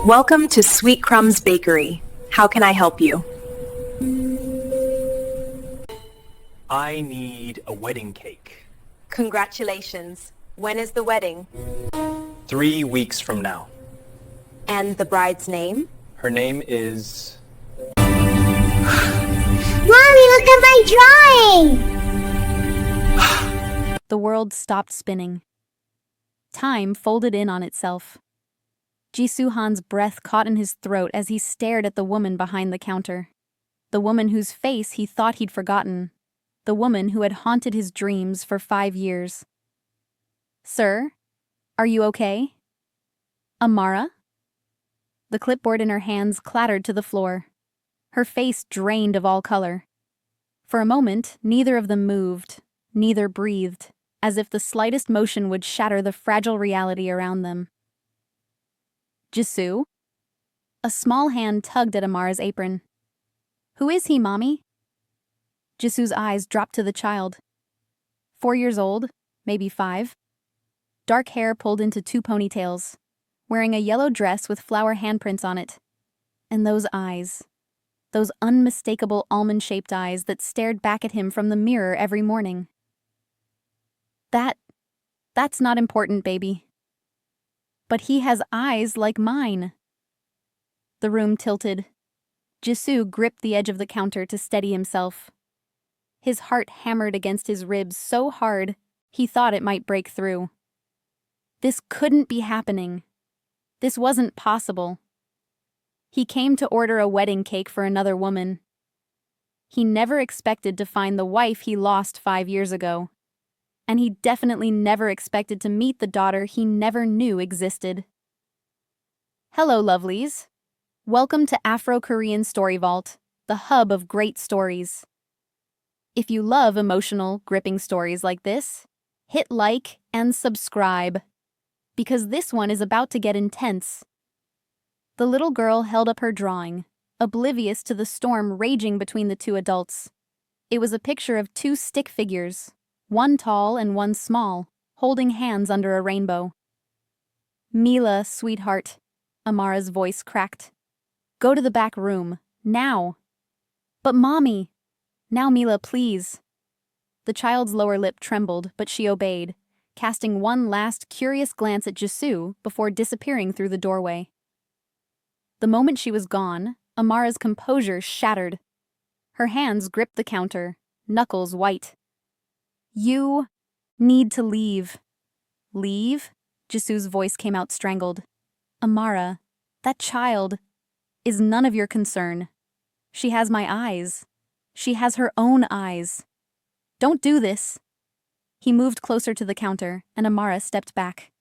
Welcome to Sweet Crumbs Bakery. How can I help you? I need a wedding cake. Congratulations. When is the wedding? 3 weeks from now. And the bride's name? Her name is... Mommy, look at my drawing! The world stopped spinning. Time folded in on itself. Jisoo Han's breath caught in his throat as he stared at the woman behind the counter. The woman whose face he thought he'd forgotten. The woman who had haunted his dreams for 5 years. "Sir, are you okay?" "Amara?" The clipboard in her hands clattered to the floor. Her face drained of all color. For a moment, neither of them moved, neither breathed, as if the slightest motion would shatter the fragile reality around them. "Jisoo?" A small hand tugged at Amara's apron. "Who is he, Mommy?" Jisoo's eyes dropped to the child. 4 years old, maybe 5. Dark hair pulled into 2 ponytails, wearing a yellow dress with flower handprints on it. And those eyes. Those unmistakable almond-shaped eyes that stared back at him from the mirror every morning. That's not important, baby. But he has eyes like mine. The room tilted. Jisoo gripped the edge of the counter to steady himself. His heart hammered against his ribs so hard, he thought it might break through. This couldn't be happening. This wasn't possible. He came to order a wedding cake for another woman. He never expected to find the wife he lost 5 years ago. And he definitely never expected to meet the daughter he never knew existed. Hello, lovelies. Welcome to Afro-Korean Story Vault, the hub of great stories. If you love emotional, gripping stories like this, hit like and subscribe, because this one is about to get intense. The little girl held up her drawing, oblivious to the storm raging between the 2 adults. It was a picture of 2 stick figures, one tall and one small, holding hands under a rainbow. "Mila, sweetheart," Amara's voice cracked. "Go to the back room, now." "But Mommy." "Now, Mila, please." The child's lower lip trembled, but she obeyed, casting one last curious glance at Jisoo before disappearing through the doorway. The moment she was gone, Amara's composure shattered. Her hands gripped the counter, knuckles white. "You need to leave." "Leave?" Jisoo's voice came out strangled. "Amara, that child is none of your concern. She has my eyes. She has her own eyes. Don't do this." He moved closer to the counter, and Amara stepped back.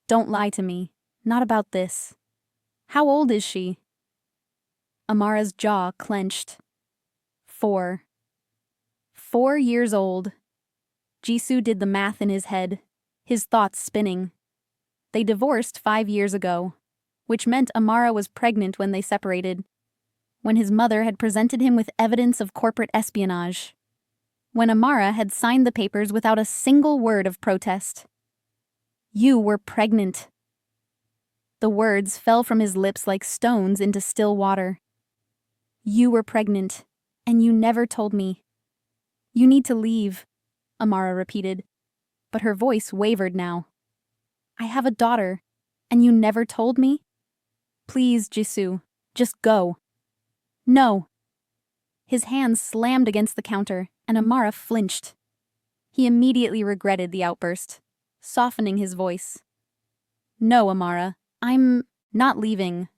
"Don't lie to me. Not about this. How old is she?" Amara's jaw clenched. 4. 4 years old. Jisoo did the math in his head, his thoughts spinning. They divorced 5 years ago, which meant Amara was pregnant when they separated, when his mother had presented him with evidence of corporate espionage, when Amara had signed the papers without a single word of protest. "You were pregnant." The words fell from his lips like stones into still water. "You were pregnant, and you never told me." "You need to leave," Amara repeated, but her voice wavered now. "I have a daughter, and you never told me? Please, Jisoo, just go." "No." His hands slammed against the counter, and Amara flinched. He immediately regretted the outburst, softening his voice. "No, Amara, I'm not leaving.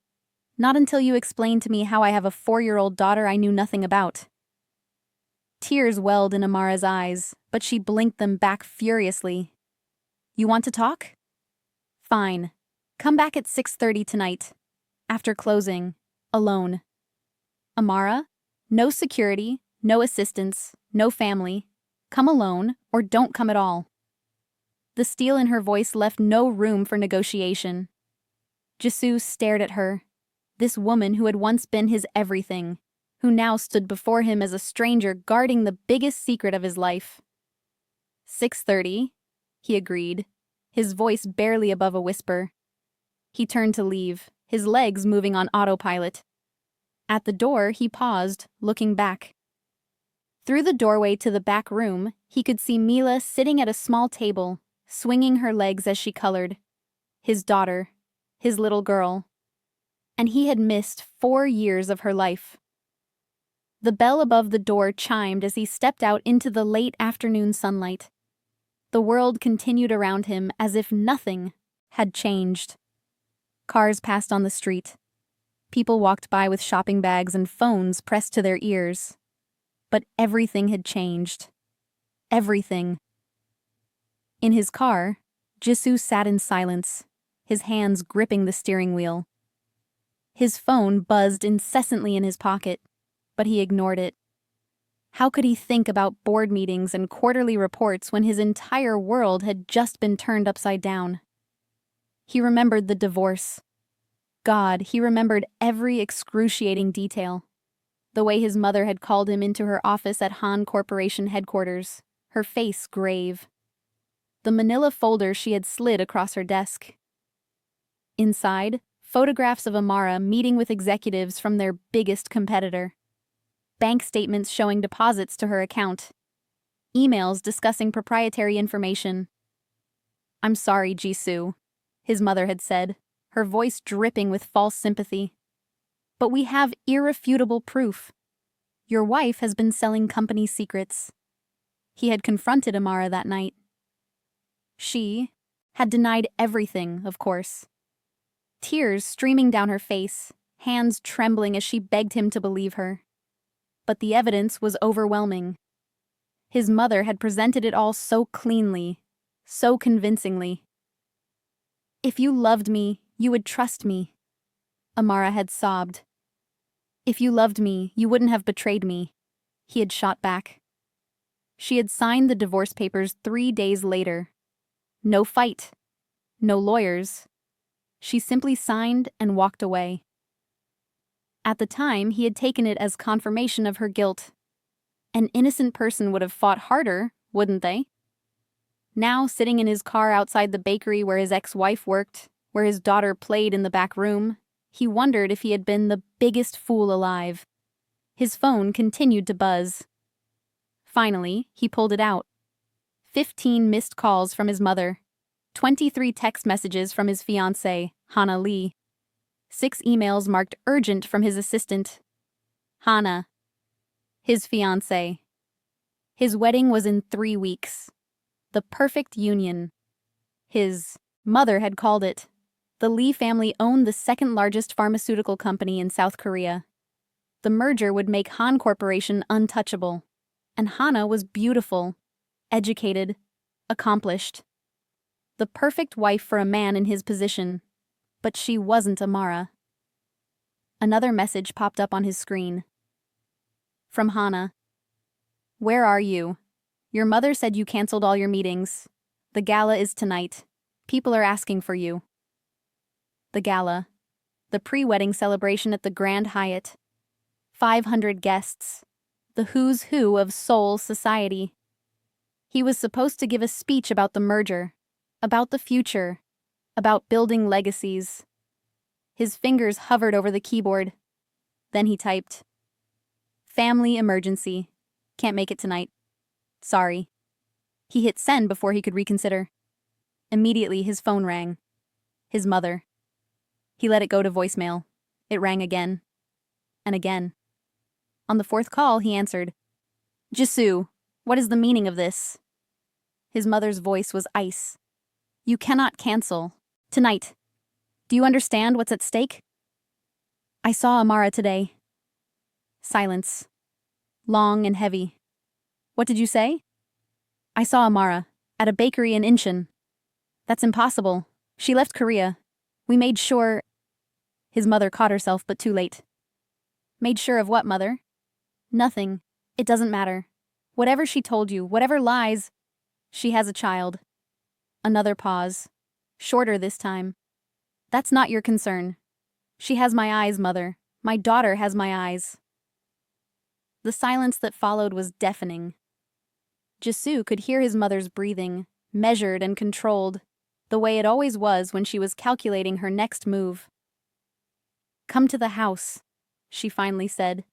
Not until you explain to me how I have a 4-year-old daughter I knew nothing about." Tears welled in Amara's eyes, but she blinked them back furiously. "You want to talk? Fine. Come back at 6:30 tonight. After closing. Alone. Amara, no security, no assistance, no family. Come alone, or don't come at all." The steel in her voice left no room for negotiation. Jisoo stared at her, this woman who had once been his everything, who now stood before him as a stranger guarding the biggest secret of his life. 6:30, he agreed, his voice barely above a whisper. He turned to leave, his legs moving on autopilot. At the door, he paused, looking back. Through the doorway to the back room, he could see Mila sitting at a small table, swinging her legs as she colored. His daughter, his little girl. And he had missed 4 years of her life. The bell above the door chimed as he stepped out into the late afternoon sunlight. The world continued around him as if nothing had changed. Cars passed on the street. People walked by with shopping bags and phones pressed to their ears. But everything had changed. Everything. In his car, Jisoo sat in silence, his hands gripping the steering wheel. His phone buzzed incessantly in his pocket, but he ignored it. How could he think about board meetings and quarterly reports when his entire world had just been turned upside down? He remembered the divorce. God, he remembered every excruciating detail. The way his mother had called him into her office at Han Corporation headquarters, her face grave. The manila folder she had slid across her desk. Inside, photographs of Amara meeting with executives from their biggest competitor. Bank statements showing deposits to her account. Emails discussing proprietary information. "I'm sorry, Jisoo," his mother had said, her voice dripping with false sympathy. "But we have irrefutable proof. Your wife has been selling company secrets." He had confronted Amara that night. She had denied everything, of course. Tears streaming down her face, hands trembling as she begged him to believe her. But the evidence was overwhelming. His mother had presented it all so cleanly, so convincingly. "If you loved me, you would trust me," Amara had sobbed. "If you loved me, you wouldn't have betrayed me," he had shot back. She had signed the divorce papers 3 days later. No fight. No lawyers. She simply signed and walked away. At the time, he had taken it as confirmation of her guilt. An innocent person would have fought harder, wouldn't they? Now, sitting in his car outside the bakery where his ex-wife worked, where his daughter played in the back room, he wondered if he had been the biggest fool alive. His phone continued to buzz. Finally, he pulled it out. 15 missed calls from his mother. 23 text messages from his fiancée, Hana Lee. 6 emails marked urgent from his assistant, Hana, his fiancée. His wedding was in 3 weeks. The perfect union. His mother had called it. The Lee family owned the second-largest pharmaceutical company in South Korea. The merger would make Han Corporation untouchable. And Hana was beautiful, educated, accomplished. The perfect wife for a man in his position. But she wasn't Amara. Another message popped up on his screen. From Hana. "Where are you? Your mother said you canceled all your meetings. The gala is tonight. People are asking for you." The gala. The pre-wedding celebration at the Grand Hyatt. 500 guests. The who's who of Seoul society. He was supposed to give a speech about the merger, about the future, about building legacies. His fingers hovered over the keyboard. Then he typed, "Family emergency. Can't make it tonight. Sorry." He hit send before he could reconsider. Immediately, his phone rang. His mother. He let it go to voicemail. It rang again. And again. On the 4th call, he answered, "Jisoo, what is the meaning of this?" His mother's voice was ice. "You cannot cancel. Tonight. Do you understand what's at stake?" "I saw Amara today." Silence. Long and heavy. "What did you say?" "I saw Amara. At a bakery in Incheon." "That's impossible. She left Korea. We made sure—" His mother caught herself, but too late. "Made sure of what, mother?" "Nothing. It doesn't matter. Whatever she told you, whatever lies, she has a child." Another pause. Shorter this time. "That's not your concern. She has my eyes, mother. My daughter has my eyes." The silence that followed was deafening. Jisoo could hear his mother's breathing, measured and controlled, the way it always was when she was calculating her next move. Come to the house, she finally said.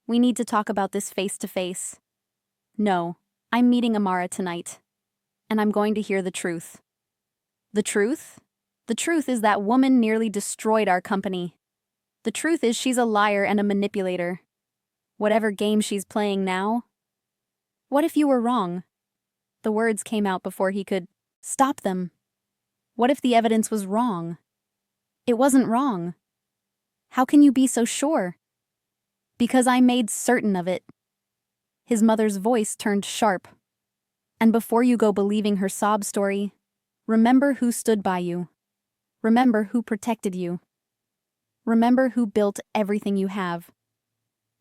We need to talk about this face to face. No, I'm meeting Amara tonight. And I'm going to hear the truth. The truth? The truth is that woman nearly destroyed our company. The truth is she's a liar and a manipulator. Whatever game she's playing now. What if you were wrong? The words came out before he could stop them. What if the evidence was wrong? It wasn't wrong. How can you be so sure? Because I made certain of it. His mother's voice turned sharp. And before you go believing her sob story, remember who stood by you. Remember who protected you. Remember who built everything you have.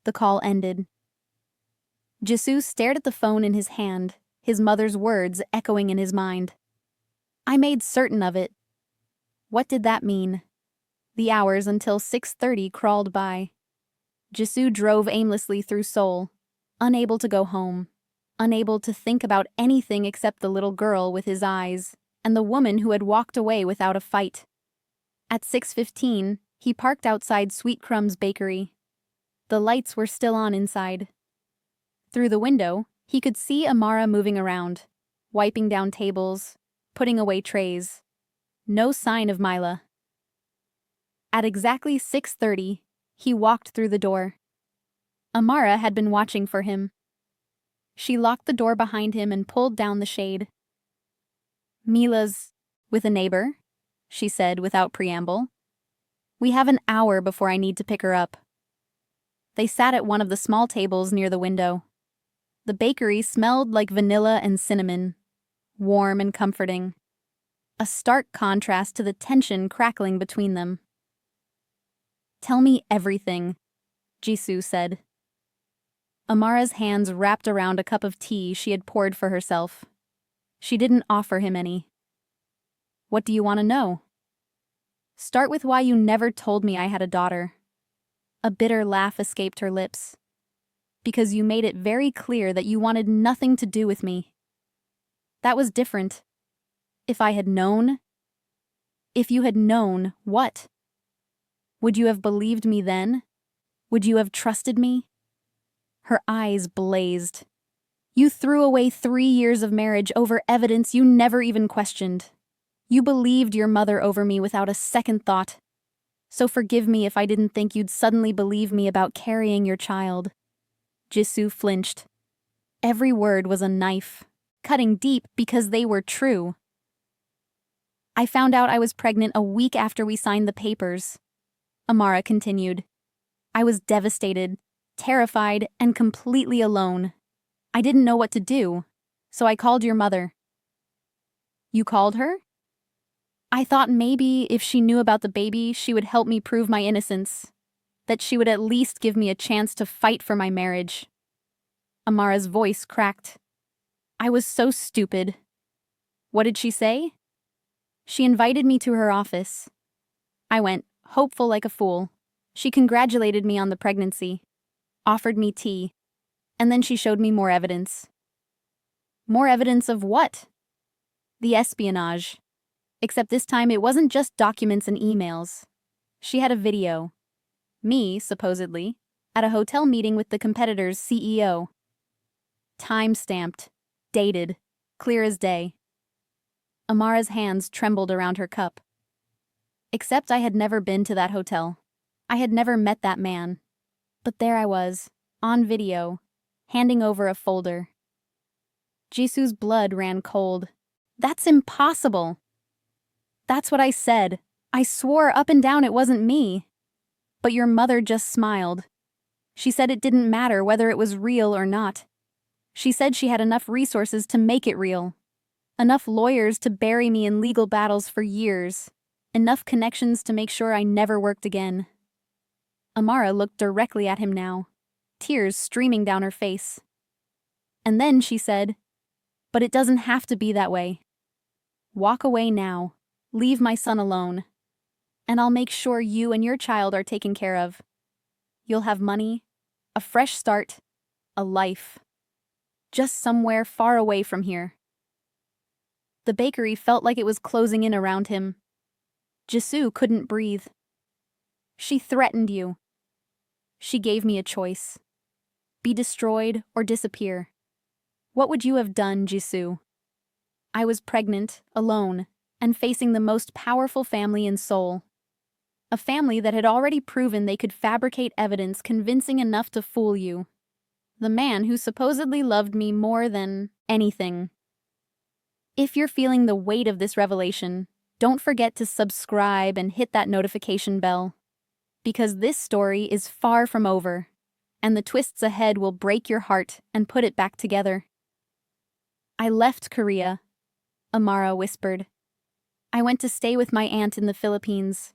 The call ended. Jisoo stared at the phone in his hand, his mother's words echoing in his mind. I made certain of it. What did that mean? The hours until 6:30 crawled by. Jisoo drove aimlessly through Seoul, unable to go home, unable to think about anything except the little girl with his eyes and the woman who had walked away without a fight. At 6:15, he parked outside Sweet Crumb's bakery. The lights were still on inside. Through the window, he could see Amara moving around, wiping down tables, putting away trays. No sign of Mila. At exactly 6:30, he walked through the door. Amara had been watching for him. She locked the door behind him and pulled down the shade. Mila's with a neighbor, she said without preamble. We have an hour before I need to pick her up. They sat at one of the small tables near the window. The bakery smelled like vanilla and cinnamon, warm and comforting. A stark contrast to the tension crackling between them. Tell me everything, Jisoo said. Amara's hands wrapped around a cup of tea she had poured for herself. She didn't offer him any. What do you want to know? Start with why you never told me I had a daughter. A bitter laugh escaped her lips. Because you made it very clear that you wanted nothing to do with me. That was different. If I had known... If you had known, what? Would you have believed me then? Would you have trusted me? Her eyes blazed. You threw away 3 years of marriage over evidence you never even questioned. You believed your mother over me without a second thought. So forgive me if I didn't think you'd suddenly believe me about carrying your child. Jisoo flinched. Every word was a knife, cutting deep because they were true. I found out I was pregnant a week after we signed the papers. Amara continued. I was devastated, terrified, and completely alone. I didn't know what to do, so I called your mother. You called her? I thought maybe if she knew about the baby, she would help me prove my innocence. That she would at least give me a chance to fight for my marriage. Amara's voice cracked. I was so stupid. What did she say? She invited me to her office. I went, hopeful like a fool. She congratulated me on the pregnancy, offered me tea, and then she showed me more evidence. More evidence of what? The espionage. Except this time it wasn't just documents and emails. She had a video. Me, supposedly, at a hotel meeting with the competitor's CEO. Time-stamped, dated, clear as day. Amara's hands trembled around her cup. Except I had never been to that hotel. I had never met that man. But there I was, on video, handing over a folder. Jisoo's blood ran cold. That's impossible. That's what I said. I swore up and down it wasn't me. But your mother just smiled. She said it didn't matter whether it was real or not. She said she had enough resources to make it real. Enough lawyers to bury me in legal battles for years. Enough connections to make sure I never worked again. Amara looked directly at him now, tears streaming down her face. And then she said, but it doesn't have to be that way. Walk away now. Leave my son alone. And I'll make sure you and your child are taken care of. You'll have money, a fresh start, a life. Just somewhere far away from here. The bakery felt like it was closing in around him. Jisoo couldn't breathe. She threatened you. She gave me a choice. Be destroyed or disappear. What would you have done, Jisoo? I was pregnant, alone, and facing the most powerful family in Seoul. A family that had already proven they could fabricate evidence convincing enough to fool you. The man who supposedly loved me more than anything. If you're feeling the weight of this revelation, don't forget to subscribe and hit that notification bell. Because this story is far from over, and the twists ahead will break your heart and put it back together. I left Korea, Amara whispered. I went to stay with my aunt in the Philippines.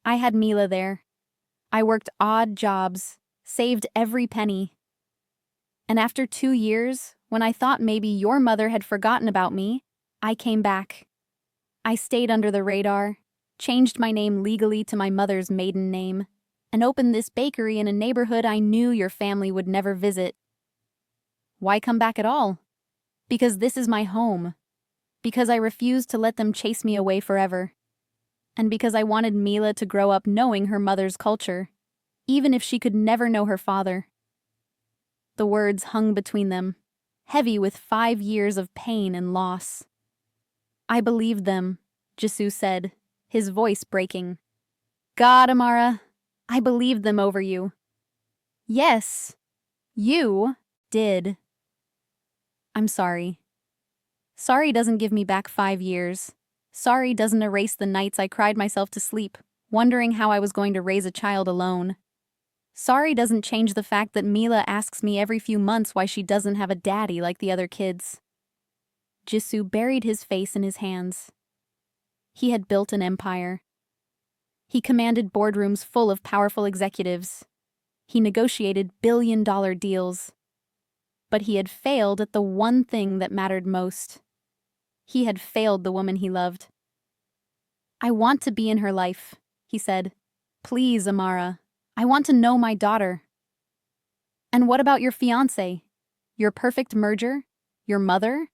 I had Mila there. I worked odd jobs, saved every penny. And after 2 years, when I thought maybe your mother had forgotten about me, I came back. I stayed under the radar, changed my name legally to my mother's maiden name, and opened this bakery in a neighborhood I knew your family would never visit. Why come back at all? Because this is my home. Because I refused to let them chase me away forever. And because I wanted Mila to grow up knowing her mother's culture, even if she could never know her father. The words hung between them, heavy with 5 years of pain and loss. I believed them, Jisoo said, his voice breaking. God, Amara, I believed them over you. Yes, you did. I'm sorry. Sorry doesn't give me back 5 years. Sorry doesn't erase the nights I cried myself to sleep, wondering how I was going to raise a child alone. Sorry doesn't change the fact that Mila asks me every few months why she doesn't have a daddy like the other kids. Jisoo buried his face in his hands. He had built an empire. He commanded boardrooms full of powerful executives. He negotiated billion-dollar deals. But he had failed at the one thing that mattered most. He had failed the woman he loved. I want to be in her life, he said. Please, Amara. I want to know my daughter. And what about your fiancé? Your perfect merger? Your mother?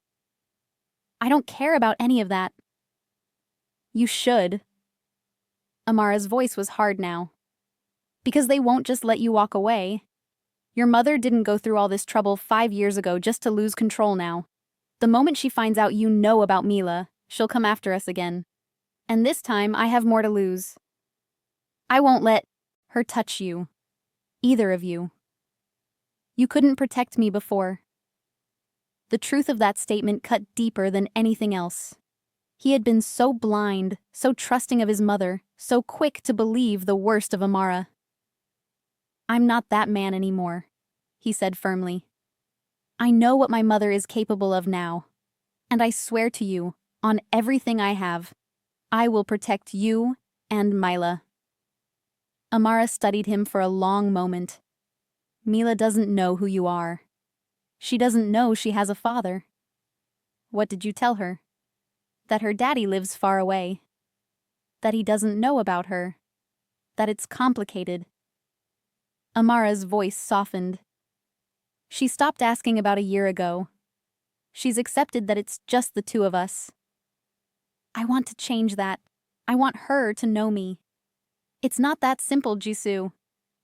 I don't care about any of that. You should. Amara's voice was hard now. Because they won't just let you walk away. Your mother didn't go through all this trouble 5 years ago just to lose control now. The moment she finds out you know about Mila, she'll come after us again. And this time, I have more to lose. I won't let her touch you. Either of you. You couldn't protect me before. The truth of that statement cut deeper than anything else. He had been so blind, so trusting of his mother, so quick to believe the worst of Amara. I'm not that man anymore, he said firmly. I know what my mother is capable of now. And I swear to you, on everything I have, I will protect you and Mila. Amara studied him for a long moment. Mila doesn't know who you are. She doesn't know she has a father. What did you tell her? That her daddy lives far away. That he doesn't know about her. That it's complicated. Amara's voice softened. She stopped asking about a year ago. She's accepted that it's just the two of us. I want to change that. I want her to know me. It's not that simple, Jisoo.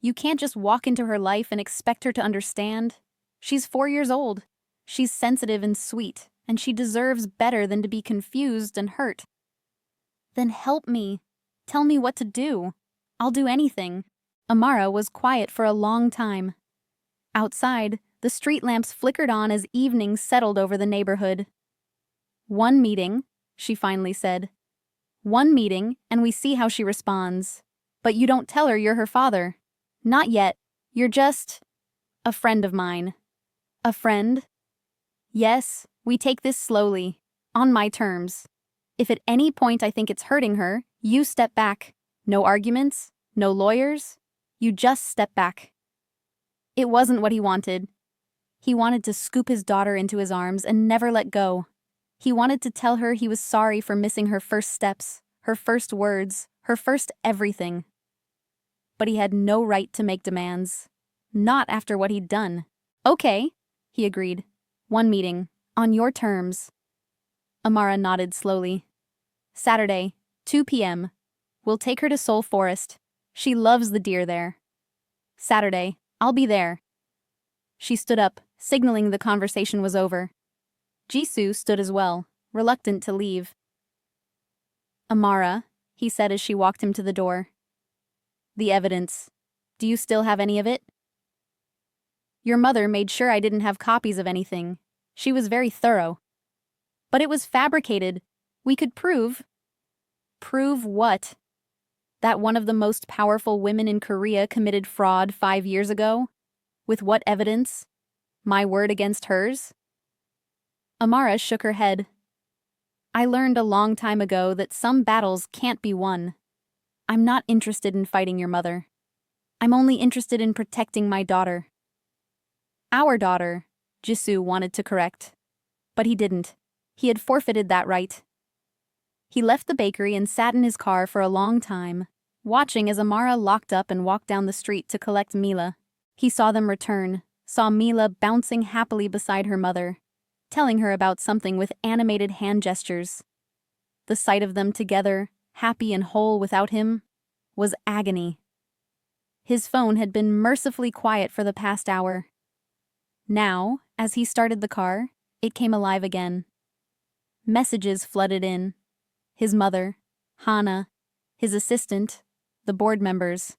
You can't just walk into her life and expect her to understand. She's 4 years old. She's sensitive and sweet, and she deserves better than to be confused and hurt. Then help me. Tell me what to do. I'll do anything. Amara was quiet for a long time. Outside, the street lamps flickered on as evening settled over the neighborhood. One meeting, she finally said. One meeting, and we see how she responds. But you don't tell her you're her father. Not yet. You're just a friend of mine. A friend? Yes, we take this slowly, on my terms. If at any point I think it's hurting her, you step back. No arguments, no lawyers. You just step back. It wasn't what he wanted. He wanted to scoop his daughter into his arms and never let go. He wanted to tell her he was sorry for missing her first steps, her first words, her first everything. But he had no right to make demands. Not after what he'd done. Okay, he agreed. One meeting. On your terms. Amara nodded slowly. Saturday, 2 p.m. We'll take her to Seoul Forest. She loves the deer there. Saturday, I'll be there. She stood up, signaling the conversation was over. Jisoo stood as well, reluctant to leave. Amara, he said as she walked him to the door. The evidence. Do you still have any of it? Your mother made sure I didn't have copies of anything. She was very thorough. But it was fabricated. We could prove. Prove what? That one of the most powerful women in Korea committed fraud 5 years ago? With what evidence? My word against hers? Amara shook her head. I learned a long time ago that some battles can't be won. I'm not interested in fighting your mother. I'm only interested in protecting my daughter. Our daughter, Jisoo wanted to correct. But he didn't. He had forfeited that right. He left the bakery and sat in his car for a long time, watching as Amara locked up and walked down the street to collect Mila. He saw them return, saw Mila bouncing happily beside her mother, telling her about something with animated hand gestures. The sight of them together, happy and whole without him, was agony. His phone had been mercifully quiet for the past hour. Now, as he started the car, it came alive again. Messages flooded in. His mother, Hana, his assistant, the board members.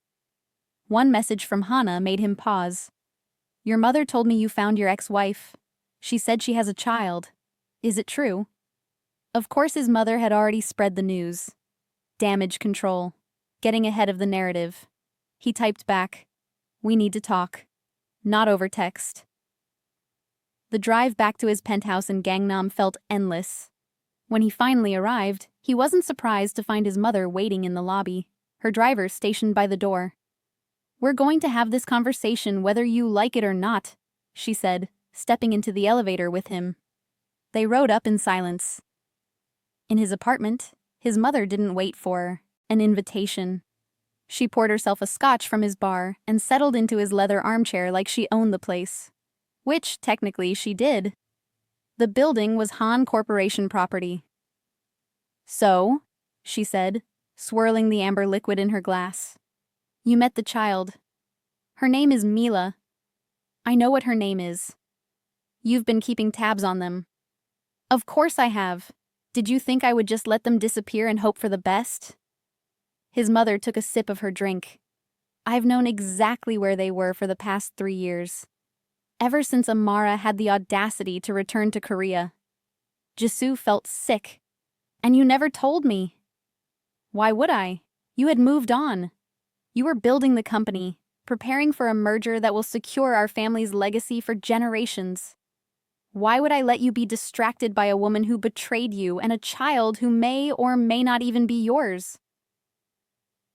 One message from Hana made him pause. Your mother told me you found your ex-wife. She said she has a child. Is it true? Of course his mother had already spread the news. Damage control. Getting ahead of the narrative. He typed back, we need to talk. Not over text. The drive back to his penthouse in Gangnam felt endless. When he finally arrived, he wasn't surprised to find his mother waiting in the lobby, her driver stationed by the door. We're going to have this conversation whether you like it or not, she said, stepping into the elevator with him. They rode up in silence. In his apartment, his mother didn't wait for an invitation. She poured herself a scotch from his bar and settled into his leather armchair like she owned the place. Which, technically, she did. The building was Han Corporation property. So, she said, swirling the amber liquid in her glass. You met the child. Her name is Mila. I know what her name is. You've been keeping tabs on them. Of course I have. Did you think I would just let them disappear and hope for the best? His mother took a sip of her drink. I've known exactly where they were for the past 3 years. Ever since Amara had the audacity to return to Korea. Jisoo felt sick. And you never told me. Why would I? You had moved on. You were building the company, preparing for a merger that will secure our family's legacy for generations. Why would I let you be distracted by a woman who betrayed you and a child who may or may not even be yours?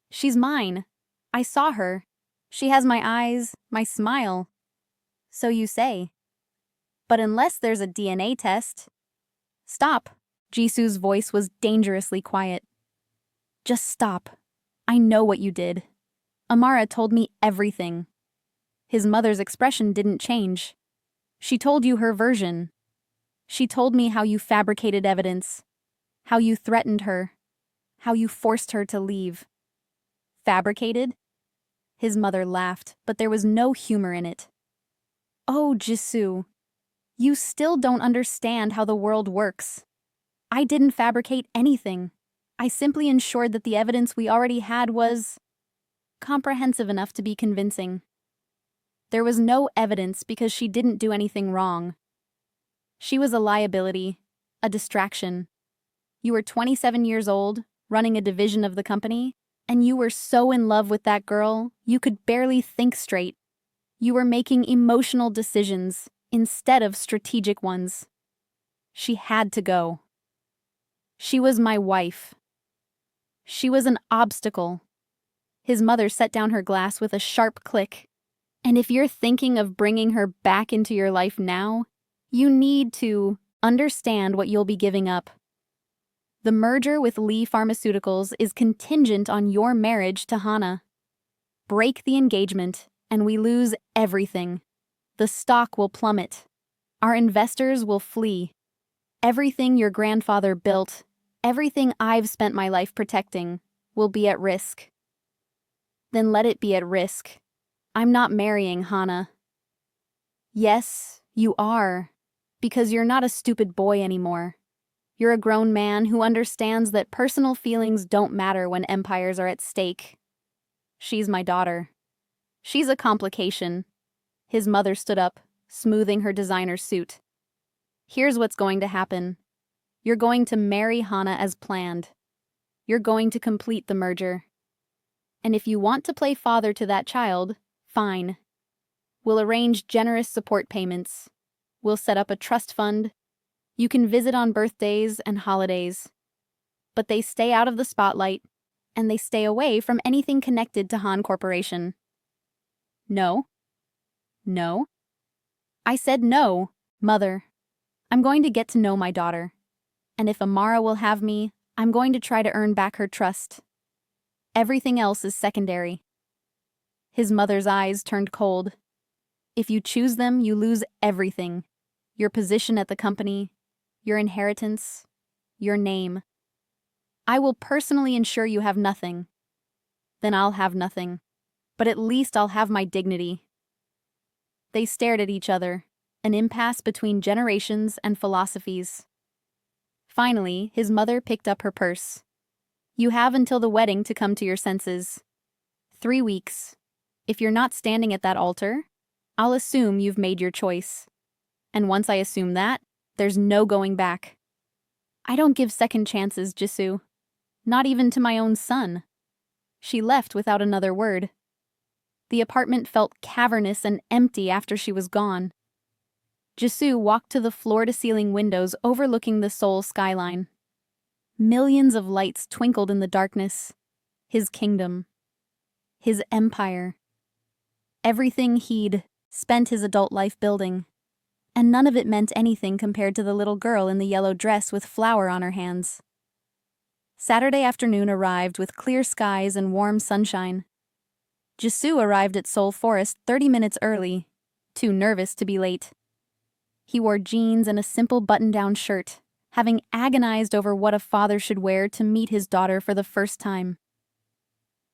She's mine. I saw her. She has my eyes, my smile. So you say. But unless there's a DNA test... Stop. Jisoo's voice was dangerously quiet. Just stop. I know what you did. Amara told me everything. His mother's expression didn't change. She told you her version. She told me how you fabricated evidence, how you threatened her, how you forced her to leave. Fabricated? His mother laughed, but there was no humor in it. Oh, Jisoo, you still don't understand how the world works. I didn't fabricate anything. I simply ensured that the evidence we already had was comprehensive enough to be convincing. There was no evidence because she didn't do anything wrong. She was a liability, a distraction. You were 27 years old, running a division of the company, and you were so in love with that girl, you could barely think straight. You were making emotional decisions instead of strategic ones. She had to go. She was my wife. She was an obstacle. His mother set down her glass with a sharp click. And if you're thinking of bringing her back into your life now, you need to understand what you'll be giving up. The merger with Lee Pharmaceuticals is contingent on your marriage to Hana. Break the engagement, and we lose everything. The stock will plummet. Our investors will flee. Everything your grandfather built, everything I've spent my life protecting, will be at risk. Then let it be at risk. I'm not marrying Hana. Yes, you are. Because you're not a stupid boy anymore. You're a grown man who understands that personal feelings don't matter when empires are at stake. She's my daughter. She's a complication. His mother stood up, smoothing her designer suit. Here's what's going to happen. You're going to marry Hana as planned. You're going to complete the merger. And if you want to play father to that child, fine. We'll arrange generous support payments. We'll set up a trust fund. You can visit on birthdays and holidays. But they stay out of the spotlight, and they stay away from anything connected to Han Corporation. No. No. I said no, Mother. I'm going to get to know my daughter. And if Amara will have me, I'm going to try to earn back her trust. Everything else is secondary. His mother's eyes turned cold. If you choose them, you lose everything. Your position at the company, your inheritance, your name. I will personally ensure you have nothing. Then I'll have nothing. But at least I'll have my dignity. They stared at each other, an impasse between generations and philosophies. Finally, his mother picked up her purse. You have until the wedding to come to your senses. 3 weeks. If you're not standing at that altar, I'll assume you've made your choice. And once I assume that, there's no going back. I don't give second chances, Jisoo. Not even to my own son. She left without another word. The apartment felt cavernous and empty after she was gone. Jisoo walked to the floor-to-ceiling windows overlooking the Seoul skyline. Millions of lights twinkled in the darkness. His kingdom. His empire. Everything he'd spent his adult life building. And none of it meant anything compared to the little girl in the yellow dress with flour on her hands. Saturday afternoon arrived with clear skies and warm sunshine. Jisoo arrived at Seoul Forest 30 minutes early, too nervous to be late. He wore jeans and a simple button-down shirt, having agonized over what a father should wear to meet his daughter for the first time.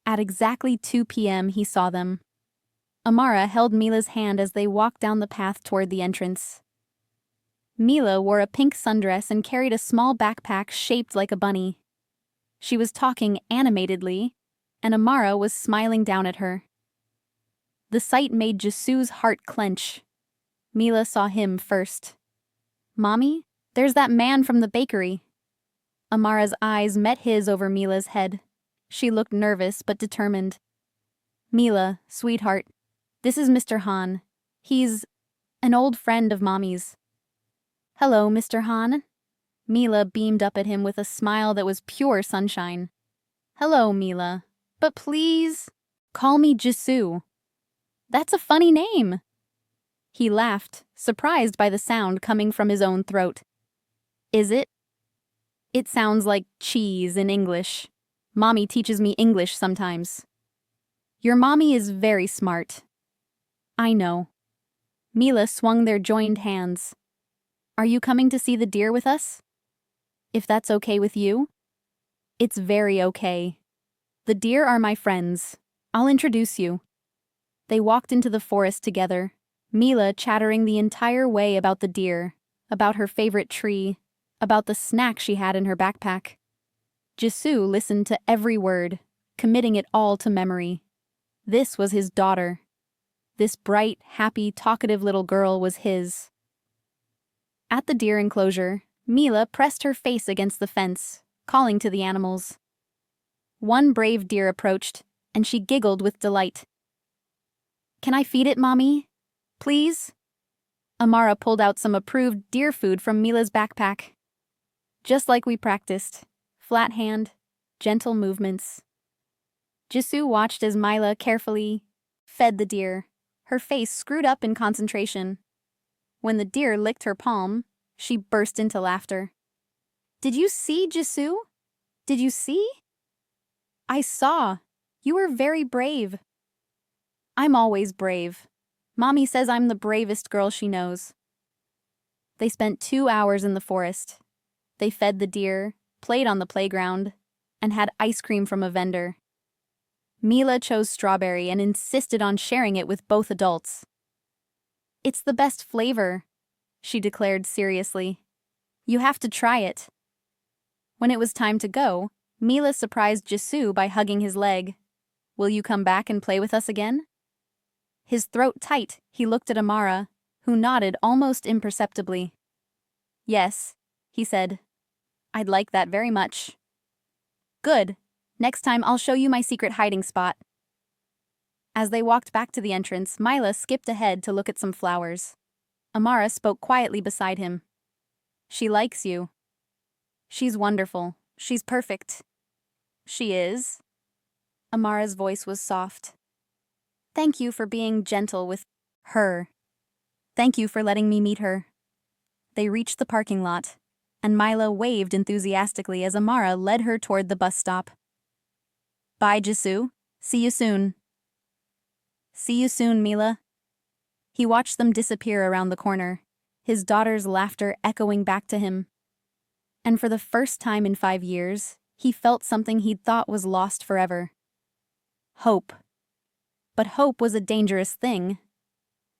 At exactly 2 p.m., he saw them. Amara held Mila's hand as they walked down the path toward the entrance. Mila wore a pink sundress and carried a small backpack shaped like a bunny. She was talking animatedly, and Amara was smiling down at her. The sight made Jisoo's heart clench. Mila saw him first. Mommy, there's that man from the bakery. Amara's eyes met his over Mila's head. She looked nervous but determined. Mila, sweetheart, this is Mr. Han. He's an old friend of Mommy's. Hello, Mr. Han. Mila beamed up at him with a smile that was pure sunshine. Hello, Mila. But please, call me Jisoo. That's a funny name. He laughed, surprised by the sound coming from his own throat. Is it? It sounds like cheese in English. Mommy teaches me English sometimes. Your mommy is very smart. I know. Mila swung their joined hands. Are you coming to see the deer with us? If that's okay with you? It's very okay. The deer are my friends. I'll introduce you. They walked into the forest together, Mila chattering the entire way about the deer, about her favorite tree, about the snack she had in her backpack. Jisoo listened to every word, committing it all to memory. This was his daughter. This bright, happy, talkative little girl was his. At the deer enclosure, Mila pressed her face against the fence, calling to the animals. One brave deer approached, and she giggled with delight. Can I feed it, Mommy? Please? Amara pulled out some approved deer food from Mila's backpack. Just like we practiced. Flat hand, gentle movements. Jisoo watched as Mila carefully fed the deer, her face screwed up in concentration. When the deer licked her palm, she burst into laughter. Did you see, Jisoo? Did you see? I saw. You were very brave. I'm always brave. Mommy says I'm the bravest girl she knows. They spent 2 hours in the forest. They fed the deer, played on the playground, and had ice cream from a vendor. Mila chose strawberry and insisted on sharing it with both adults. "It's the best flavor," she declared seriously. "You have to try it." When it was time to go, Mila surprised Jisoo by hugging his leg. "Will you come back and play with us again?" His throat tight, he looked at Amara, who nodded almost imperceptibly. "Yes," he said. "I'd like that very much." "Good. Next time I'll show you my secret hiding spot." As they walked back to the entrance, Mila skipped ahead to look at some flowers. Amara spoke quietly beside him. "She likes you." "She's wonderful. She's perfect." "She is?" Amara's voice was soft. "Thank you for being gentle with her. Thank you for letting me meet her." They reached the parking lot, and Mila waved enthusiastically as Amara led her toward the bus stop. "Bye, Jisoo. See you soon." "See you soon, Mila." He watched them disappear around the corner, his daughter's laughter echoing back to him. And for the first time in 5 years, he felt something he'd thought was lost forever. Hope. But hope was a dangerous thing,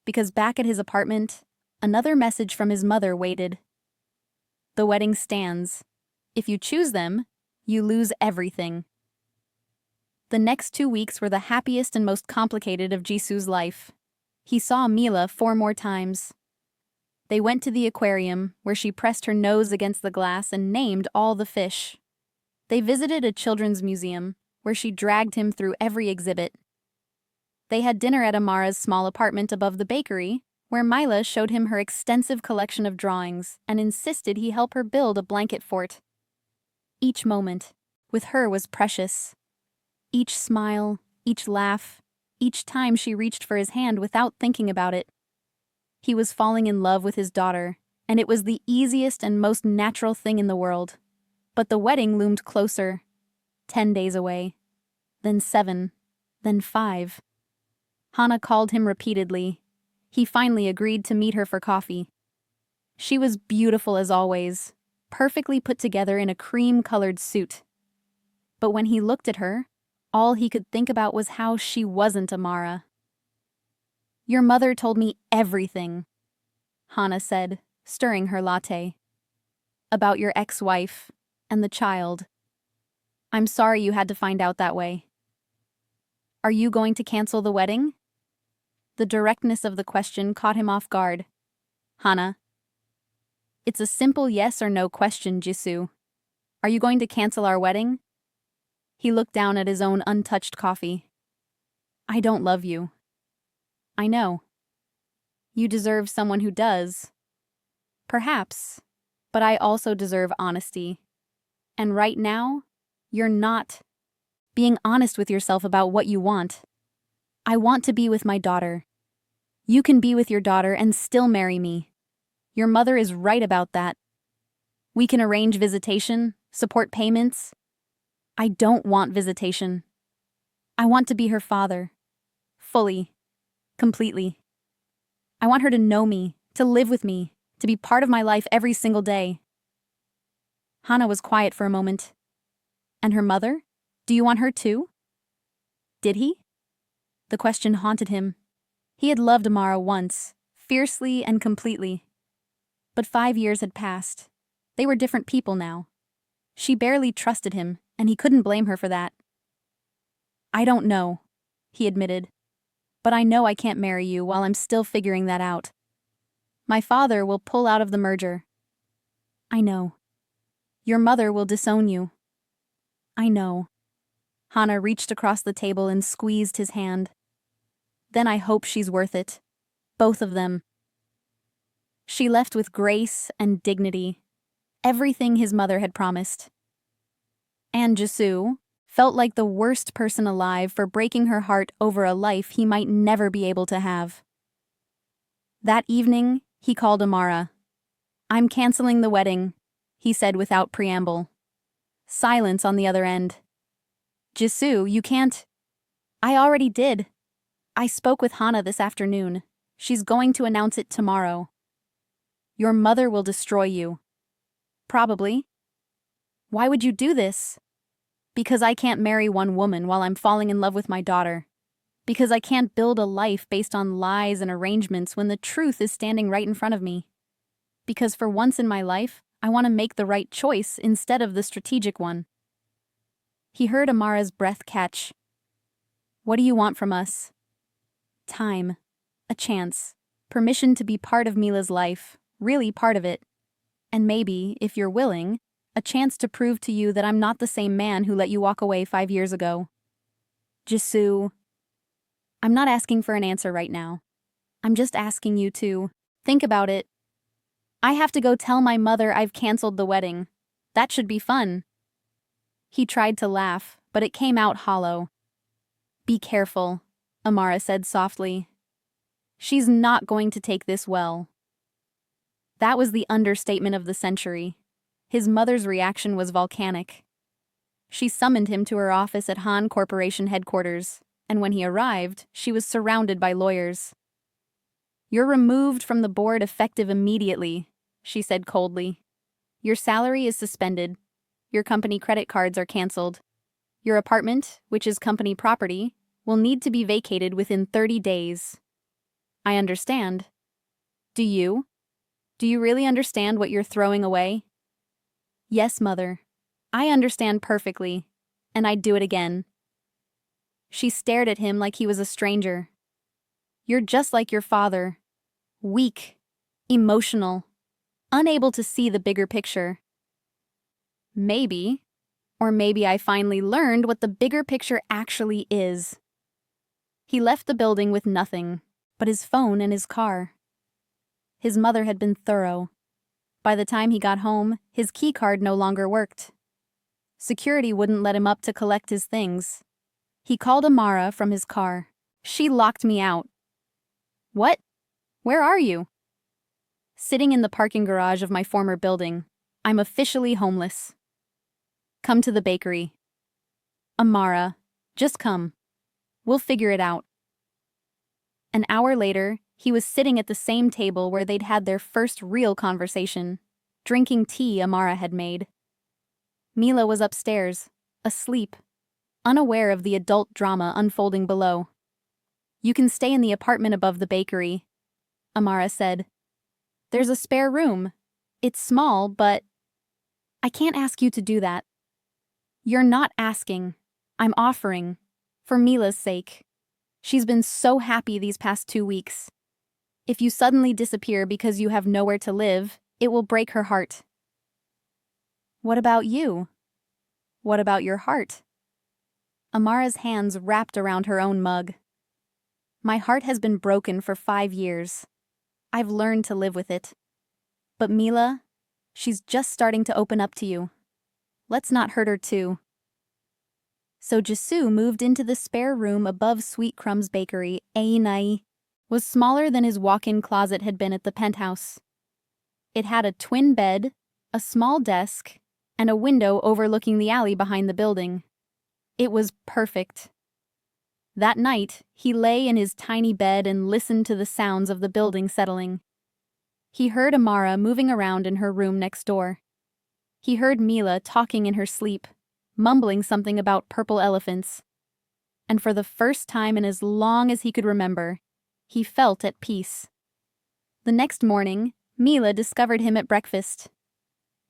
because back at his apartment, another message from his mother waited. "The wedding stands. If you choose them, you lose everything." The next 2 weeks were the happiest and most complicated of Jisoo's life. He saw Mila 4 more times. They went to the aquarium, where she pressed her nose against the glass and named all the fish. They visited a children's museum, where she dragged him through every exhibit. They had dinner at Amara's small apartment above the bakery, where Mila showed him her extensive collection of drawings and insisted he help her build a blanket fort. Each moment, with her, was precious. Each smile, each laugh, each time she reached for his hand without thinking about it. He was falling in love with his daughter, and it was the easiest and most natural thing in the world. But the wedding loomed closer. 10 days away. Then 7. Then 5. Hana called him repeatedly. He finally agreed to meet her for coffee. She was beautiful as always, perfectly put together in a cream-colored suit. But when he looked at her, all he could think about was how she wasn't Amara. "Your mother told me everything," Hana said, stirring her latte. "About your ex-wife and the child. I'm sorry you had to find out that way." "Are you going to cancel the wedding?" The directness of the question caught him off guard. "Hana." "It's a simple yes or no question, Jisoo. Are you going to cancel our wedding?" He looked down at his own untouched coffee. "I don't love you." "I know. You deserve someone who does. Perhaps, but I also deserve honesty. And right now, you're not being honest with yourself about what you want. I want to be with my daughter. You can be with your daughter and still marry me. Your mother is right about that. We can arrange visitation, support payments. I don't want visitation. I want to be her father. Fully. Completely. I want her to know me, to live with me, to be part of my life every single day." Hana was quiet for a moment. "And her mother? Do you want her too?" Did he? The question haunted him. He had loved Amara once, fiercely and completely. But 5 years had passed. They were different people now. She barely trusted him, and he couldn't blame her for that. "I don't know," he admitted. "But I know I can't marry you while I'm still figuring that out. My father will pull out of the merger." "I know. Your mother will disown you." "I know." Hana reached across the table and squeezed his hand. "Then I hope she's worth it. Both of them." She left with grace and dignity. Everything his mother had promised. And Jisoo felt like the worst person alive for breaking her heart over a life he might never be able to have. That evening, he called Amara. "I'm canceling the wedding," he said without preamble. Silence on the other end. "Jisoo, you can't." "I already did. I spoke with Hana this afternoon. She's going to announce it tomorrow." "Your mother will destroy you." "Probably." "Why would you do this?" Because I can't marry one woman while I'm falling in love with my daughter. Because I can't build a life based on lies and arrangements when the truth is standing right in front of me. Because for once in my life, I want to make the right choice instead of the strategic one. He heard Amara's breath catch. What do you want from us? Time. A chance. Permission to be part of Mila's life. Really part of it. And maybe, if you're willing, a chance to prove to you that I'm not the same man who let you walk away 5 years ago. Jisoo. I'm not asking for an answer right now. I'm just asking you to think about it. I have to go tell my mother I've canceled the wedding. That should be fun. He tried to laugh, but it came out hollow. Be careful, Amara said softly. She's not going to take this well. That was the understatement of the century. His mother's reaction was volcanic. She summoned him to her office at Han Corporation headquarters, and when he arrived, she was surrounded by lawyers. You're removed from the board effective immediately, she said coldly. Your salary is suspended. Your company credit cards are canceled. Your apartment, which is company property, will need to be vacated within 30 days. I understand. Do you? Do you really understand what you're throwing away? Yes, Mother. I understand perfectly, and I'd do it again. She stared at him like he was a stranger. You're just like your father. Weak, emotional, unable to see the bigger picture. Maybe, or maybe I finally learned what the bigger picture actually is. He left the building with nothing but his phone and his car. His mother had been thorough. By the time he got home, his key card no longer worked. Security wouldn't let him up to collect his things. He called Amara from his car. She locked me out. What? Where are you? Sitting in the parking garage of my former building. I'm officially homeless. Come to the bakery. Amara, just come. We'll figure it out. An hour later, he was sitting at the same table where they'd had their first real conversation, drinking tea Amara had made. Mila was upstairs, asleep, unaware of the adult drama unfolding below. You can stay in the apartment above the bakery, Amara said. There's a spare room. It's small, but I can't ask you to do that. You're not asking. I'm offering. For Mila's sake. She's been so happy these past 2 weeks. If you suddenly disappear because you have nowhere to live, it will break her heart. What about you? What about your heart? Amara's hands wrapped around her own mug. My heart has been broken for 5 years. I've learned to live with it. But Mila, she's just starting to open up to you. Let's not hurt her too. So Jisoo moved into the spare room above Sweet Crumb's bakery. Ainai was smaller than his walk-in closet had been at the penthouse. It had a twin bed, a small desk, and a window overlooking the alley behind the building. It was perfect. That night, he lay in his tiny bed and listened to the sounds of the building settling. He heard Amara moving around in her room next door. He heard Mila talking in her sleep, mumbling something about purple elephants. And for the first time in as long as he could remember, he felt at peace. The next morning, Mila discovered him at breakfast.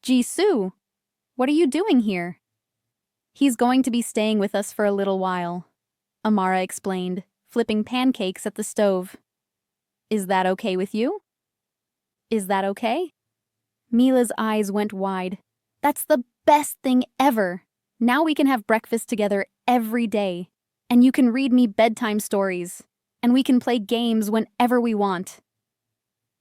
Jisoo, what are you doing here? He's going to be staying with us for a little while, Amara explained, flipping pancakes at the stove. Is that okay with you? Is that okay? Mila's eyes went wide. That's the best thing ever. Now we can have breakfast together every day, and you can read me bedtime stories, and we can play games whenever we want.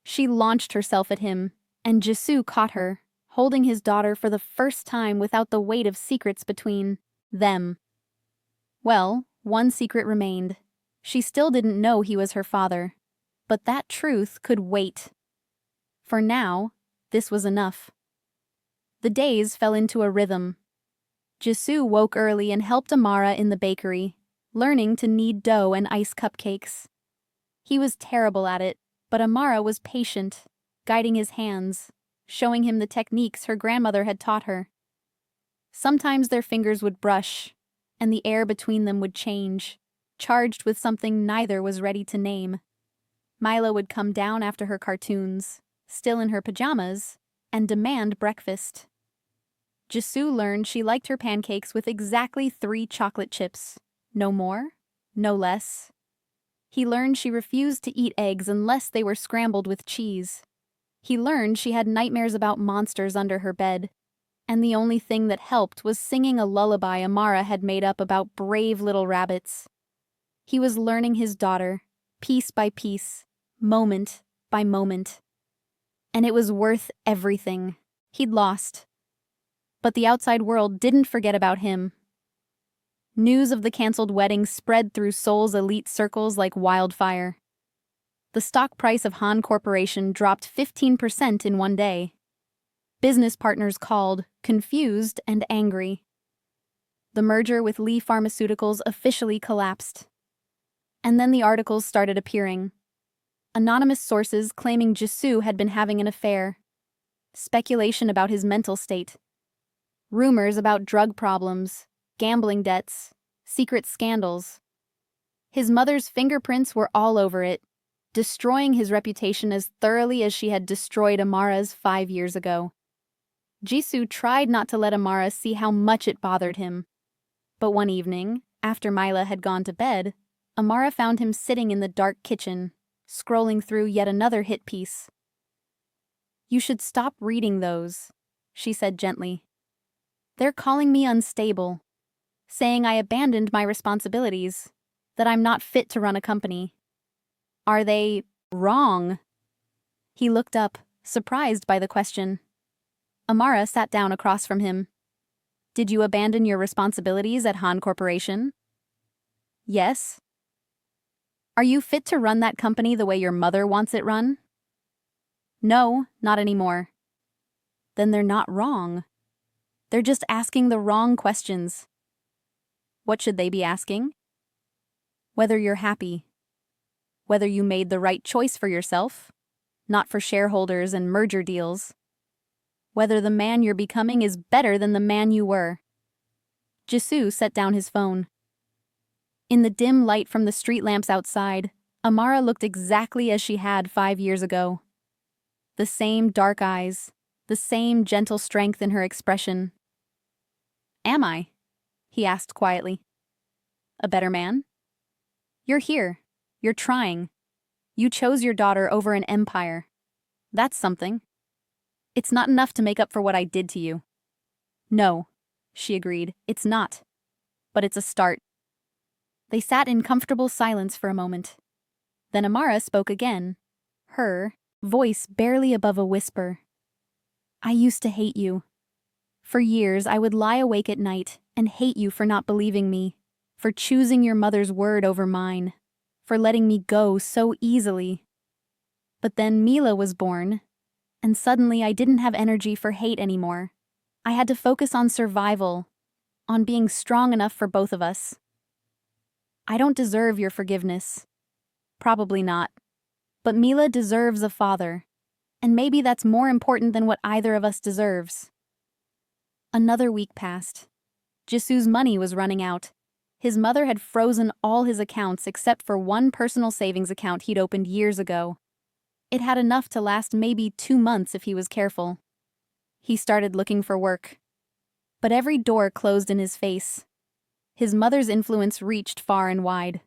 She launched herself at him, and Jisoo caught her, holding his daughter for the first time without the weight of secrets between them. Well, one secret remained. She still didn't know he was her father, but that truth could wait. For now, this was enough. The days fell into a rhythm. Jisoo woke early and helped Amara in the bakery, learning to knead dough and ice cupcakes. He was terrible at it, but Amara was patient, guiding his hands, showing him the techniques her grandmother had taught her. Sometimes their fingers would brush, and the air between them would change, charged with something neither was ready to name. Mila would come down after her cartoons, still in her pajamas, and demand breakfast. Jisoo learned she liked her pancakes with exactly 3 chocolate chips. No more, no less. He learned she refused to eat eggs unless they were scrambled with cheese. He learned she had nightmares about monsters under her bed, and the only thing that helped was singing a lullaby Amara had made up about brave little rabbits. He was learning his daughter, piece by piece, moment by moment. And it was worth everything. He'd lost. But the outside world didn't forget about him. News of the cancelled wedding spread through Seoul's elite circles like wildfire. The stock price of Han Corporation dropped 15% in one day. Business partners called, confused and angry. The merger with Lee Pharmaceuticals officially collapsed. And then the articles started appearing. Anonymous sources claiming Jisoo had been having an affair. Speculation about his mental state. Rumors about drug problems, gambling debts, secret scandals. His mother's fingerprints were all over it, destroying his reputation as thoroughly as she had destroyed Amara's 5 years ago. Jisoo tried not to let Amara see how much it bothered him. But one evening, after Mila had gone to bed, Amara found him sitting in the dark kitchen, scrolling through yet another hit piece. "You should stop reading those," she said gently. "They're calling me unstable, saying I abandoned my responsibilities, that I'm not fit to run a company. Are they wrong?" He looked up, surprised by the question. Amara sat down across from him. "Did you abandon your responsibilities at Han Corporation?" "Yes." "Are you fit to run that company the way your mother wants it run?" "No, not anymore." "Then they're not wrong. They're just asking the wrong questions." "What should they be asking?" "Whether you're happy. Whether you made the right choice for yourself, not for shareholders and merger deals. Whether the man you're becoming is better than the man you were." Jisoo set down his phone. In the dim light from the street lamps outside, Amara looked exactly as she had 5 years ago. The same dark eyes, the same gentle strength in her expression. "Am I?" he asked quietly. "A better man? You're here. You're trying. You chose your daughter over an empire. That's something. It's not enough to make up for what I did to you." "No," she agreed, "it's not. But it's a start." They sat in comfortable silence for a moment. Then Amara spoke again, her voice barely above a whisper. "I used to hate you. For years I would lie awake at night and hate you for not believing me, for choosing your mother's word over mine, for letting me go so easily. But then Mila was born, and suddenly I didn't have energy for hate anymore. I had to focus on survival, on being strong enough for both of us. I don't deserve your forgiveness. Probably not. But Mila deserves a father, and maybe that's more important than what either of us deserves." Another week passed. Jisoo's money was running out. His mother had frozen all his accounts except for one personal savings account he'd opened years ago. It had enough to last maybe 2 months if he was careful. He started looking for work. But every door closed in his face. His mother's influence reached far and wide.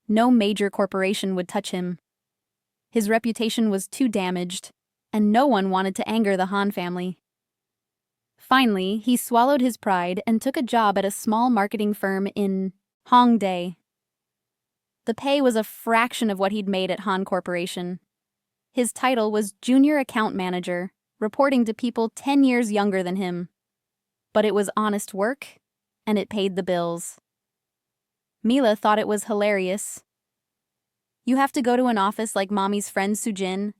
No major corporation would touch him. His reputation was too damaged, and no one wanted to anger the Han family. Finally, he swallowed his pride and took a job at a small marketing firm in Hongdae. The pay was a fraction of what he'd made at Han Corporation. His title was Junior Account Manager, reporting to people 10 years younger than him. But it was honest work, and it paid the bills. Mila thought it was hilarious. "You have to go to an office like Mommy's friend Sujin,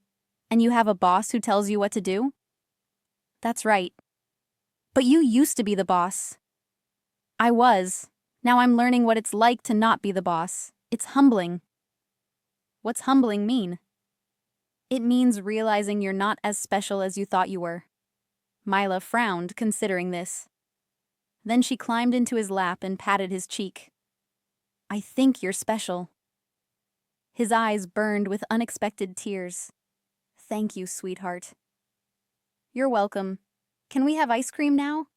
and you have a boss who tells you what to do?" "That's right." "But you used to be the boss." "I was. Now I'm learning what it's like to not be the boss. It's humbling." "What's humbling mean?" "It means realizing you're not as special as you thought you were." Mila frowned, considering this. Then she climbed into his lap and patted his cheek. I think you're special. His eyes burned with unexpected tears. Thank you, sweetheart. You're welcome. Can we have ice cream now?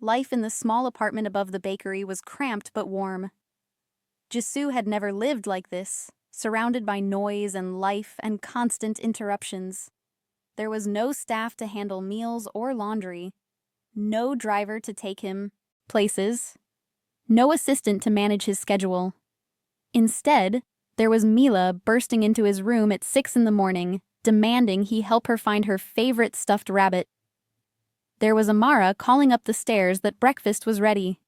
Life in the small apartment above the bakery was cramped but warm. Jisoo had never lived like this, surrounded by noise and life and constant interruptions. There was no staff to handle meals or laundry, no driver to take him places, no assistant to manage his schedule. Instead, there was Mila bursting into his room at 6 in the morning, demanding he help her find her favorite stuffed rabbit. There was Amara calling up the stairs that breakfast was ready.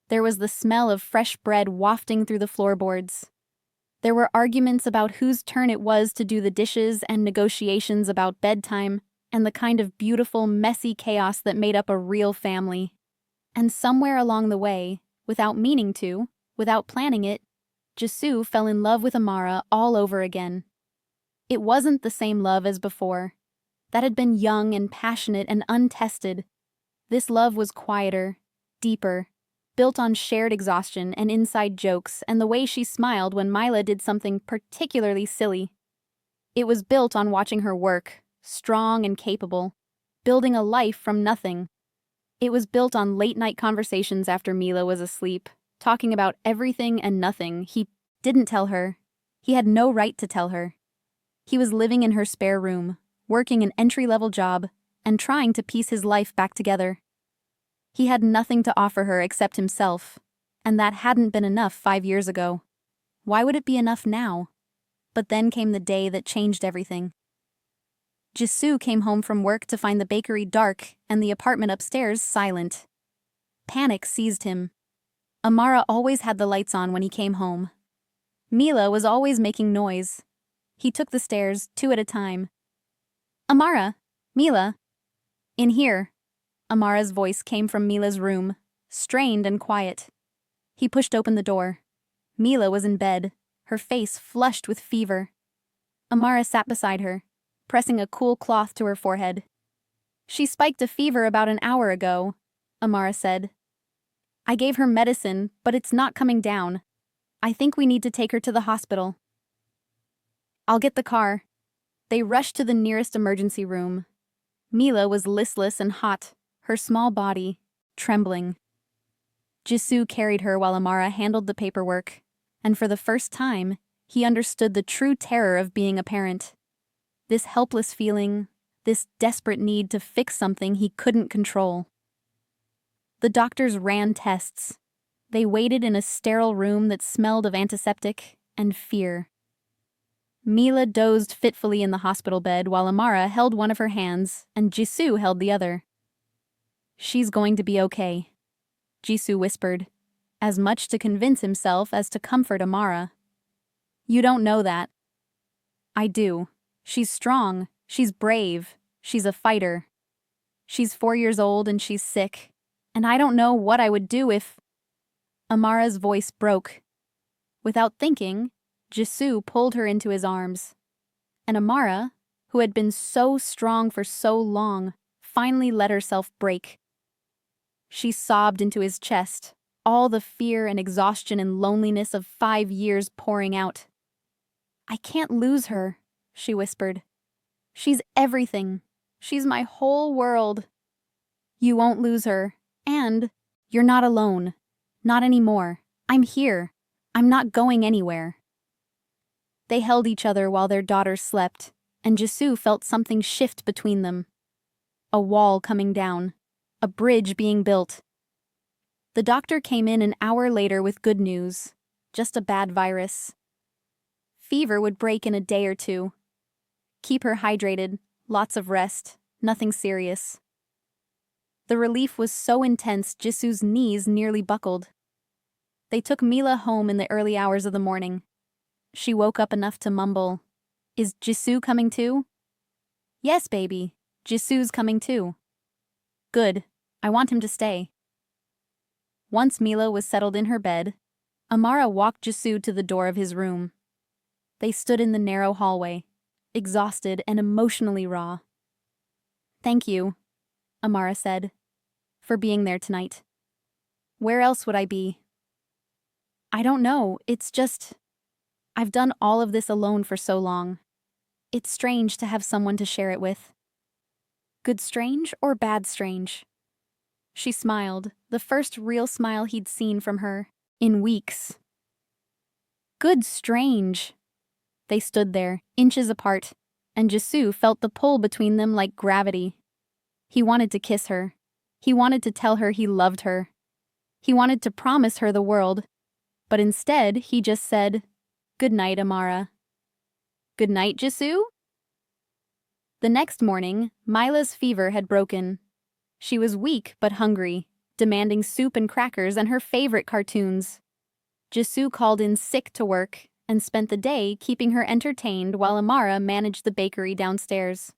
There was the smell of fresh bread wafting through the floorboards. There were arguments about whose turn it was to do the dishes and negotiations about bedtime and the kind of beautiful, messy chaos that made up a real family. And somewhere along the way, without meaning to, without planning it, Jisoo fell in love with Amara all over again. It wasn't the same love as before. That had been young and passionate and untested. This love was quieter, deeper, built on shared exhaustion and inside jokes and the way she smiled when Mila did something particularly silly. It was built on watching her work, strong and capable, building a life from nothing. It was built on late-night conversations after Mila was asleep, talking about everything and nothing. He didn't tell her. He had no right to tell her. He was living in her spare room, working an entry-level job, and trying to piece his life back together. He had nothing to offer her except himself, and that hadn't been enough 5 years ago. Why would it be enough now? But then came the day that changed everything. Jisoo came home from work to find the bakery dark and the apartment upstairs silent. Panic seized him. Amara always had the lights on when he came home. Mila was always making noise. He took the stairs, 2 at a time. Amara, Mila. In here. Amara's voice came from Mila's room, strained and quiet. He pushed open the door. Mila was in bed, her face flushed with fever. Amara sat beside her, pressing a cool cloth to her forehead. She spiked a fever about an hour ago, Amara said. I gave her medicine, but it's not coming down. I think we need to take her to the hospital. I'll get the car. They rushed to the nearest emergency room. Mila was listless and hot, her small body trembling. Jisoo carried her while Amara handled the paperwork, and for the first time, he understood the true terror of being a parent. This helpless feeling, this desperate need to fix something he couldn't control. The doctors ran tests. They waited in a sterile room that smelled of antiseptic and fear. Mila dozed fitfully in the hospital bed while Amara held one of her hands and Jisoo held the other. She's going to be okay, Jisoo whispered, as much to convince himself as to comfort Amara. You don't know that. I do. She's strong, she's brave, she's a fighter. She's 4 years old and she's sick, and I don't know what I would do if... Amara's voice broke. Without thinking, Jisoo pulled her into his arms. And Amara, who had been so strong for so long, finally let herself break. She sobbed into his chest, all the fear and exhaustion and loneliness of 5 years pouring out. I can't lose her, she whispered. She's everything. She's my whole world. You won't lose her, and you're not alone. Not anymore. I'm here. I'm not going anywhere. They held each other while their daughter slept, and Jisoo felt something shift between them. A wall coming down. A bridge being built. The doctor came in an hour later with good news. Just a bad virus. Fever would break in a day or 2. Keep her hydrated, lots of rest, nothing serious. The relief was so intense Jisoo's knees nearly buckled. They took Mila home in the early hours of the morning. She woke up enough to mumble, Is Jisoo coming too? Yes, baby. Jisoo's coming too. Good. I want him to stay. Once Mila was settled in her bed, Amara walked Jisoo to the door of his room. They stood in the narrow hallway, exhausted and emotionally raw. Thank you, Amara said. for being there tonight. Where else would I be? I don't know, it's just... I've done all of this alone for so long. It's strange to have someone to share it with. Good strange or bad strange? She smiled, the first real smile he'd seen from her in weeks. Good strange. They stood there, inches apart, and Jisoo felt the pull between them like gravity. He wanted to kiss her. He wanted to tell her he loved her. He wanted to promise her the world. But instead, he just said, "Good night, Amara." "Good night, Jisoo?" The next morning, Mila's fever had broken. She was weak but hungry, demanding soup and crackers and her favorite cartoons. Jisoo called in sick to work and spent the day keeping her entertained while Amara managed the bakery downstairs.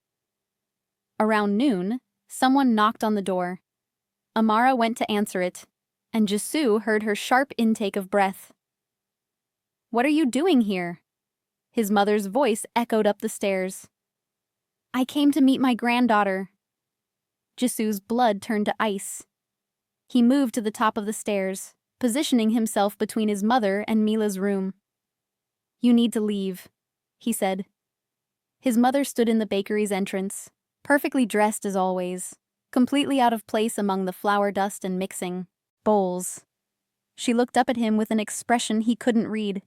Around noon, someone knocked on the door. Amara went to answer it, and Jisoo heard her sharp intake of breath. "What are you doing here?" His mother's voice echoed up the stairs. "I came to meet my granddaughter." Jisoo's blood turned to ice. He moved to the top of the stairs, positioning himself between his mother and Mila's room. "You need to leave," he said. His mother stood in the bakery's entrance, perfectly dressed as always, completely out of place among the flour dust and mixing bowls. She looked up at him with an expression he couldn't read.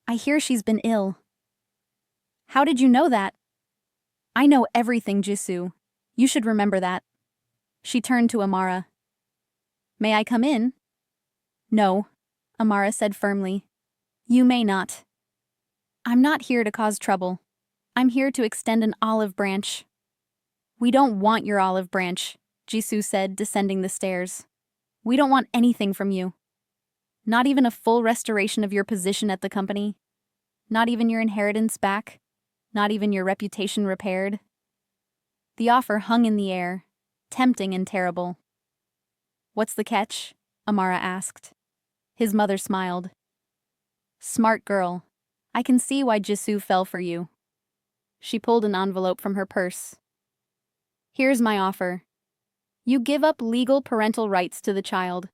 "I hear she's been ill." "How did you know that?" "I know everything, Jisoo. You should remember that." She turned to Amara. "May I come in?" "No," Amara said firmly. "You may not." "I'm not here to cause trouble. I'm here to extend an olive branch." "We don't want your olive branch," Jisoo said, descending the stairs. "We don't want anything from you. Not even a full restoration of your position at the company. Not even your inheritance back. Not even your reputation repaired." The offer hung in the air, tempting and terrible. "What's the catch?" Amara asked. His mother smiled. "Smart girl. I can see why Jisoo fell for you." She pulled an envelope from her purse. "Here's my offer. You give up legal parental rights to the child.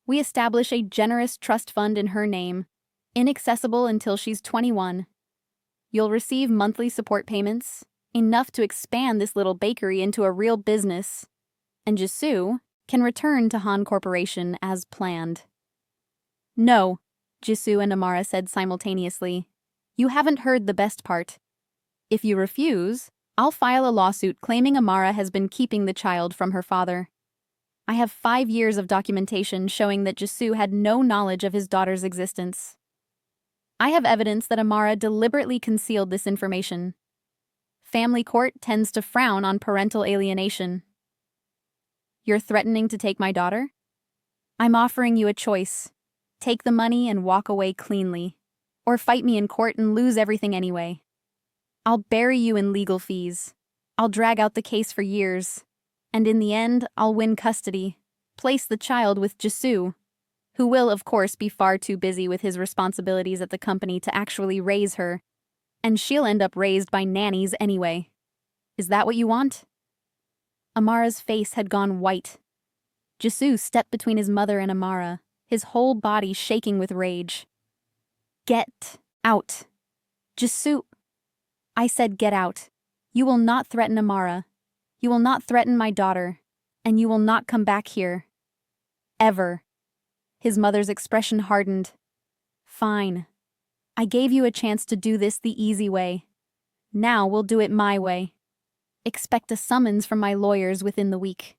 We establish a generous trust fund in her name, inaccessible until she's 21. You'll receive monthly support payments, enough to expand this little bakery into a real business, and Jisoo can return to Han Corporation as planned." "No," Jisoo and Amara said simultaneously. "You haven't heard the best part. If you refuse, I'll file a lawsuit claiming Amara has been keeping the child from her father. I have 5 years of documentation showing that Jisoo had no knowledge of his daughter's existence. I have evidence that Amara deliberately concealed this information. Family court tends to frown on parental alienation." "You're threatening to take my daughter?" "I'm offering you a choice. Take the money and walk away cleanly, or fight me in court and lose everything anyway. I'll bury you in legal fees. I'll drag out the case for years, and in the end, I'll win custody, place the child with Jisoo, who will, of course, be far too busy with his responsibilities at the company to actually raise her, and she'll end up raised by nannies anyway. Is that what you want?" Amara's face had gone white. Jisoo stepped between his mother and Amara, his whole body shaking with rage. "Get out. Jisoo." "I said get out. You will not threaten Amara. You will not threaten my daughter, and you will not come back here. Ever." His mother's expression hardened. "Fine. I gave you a chance to do this the easy way. Now we'll do it my way. Expect a summons from my lawyers within the week."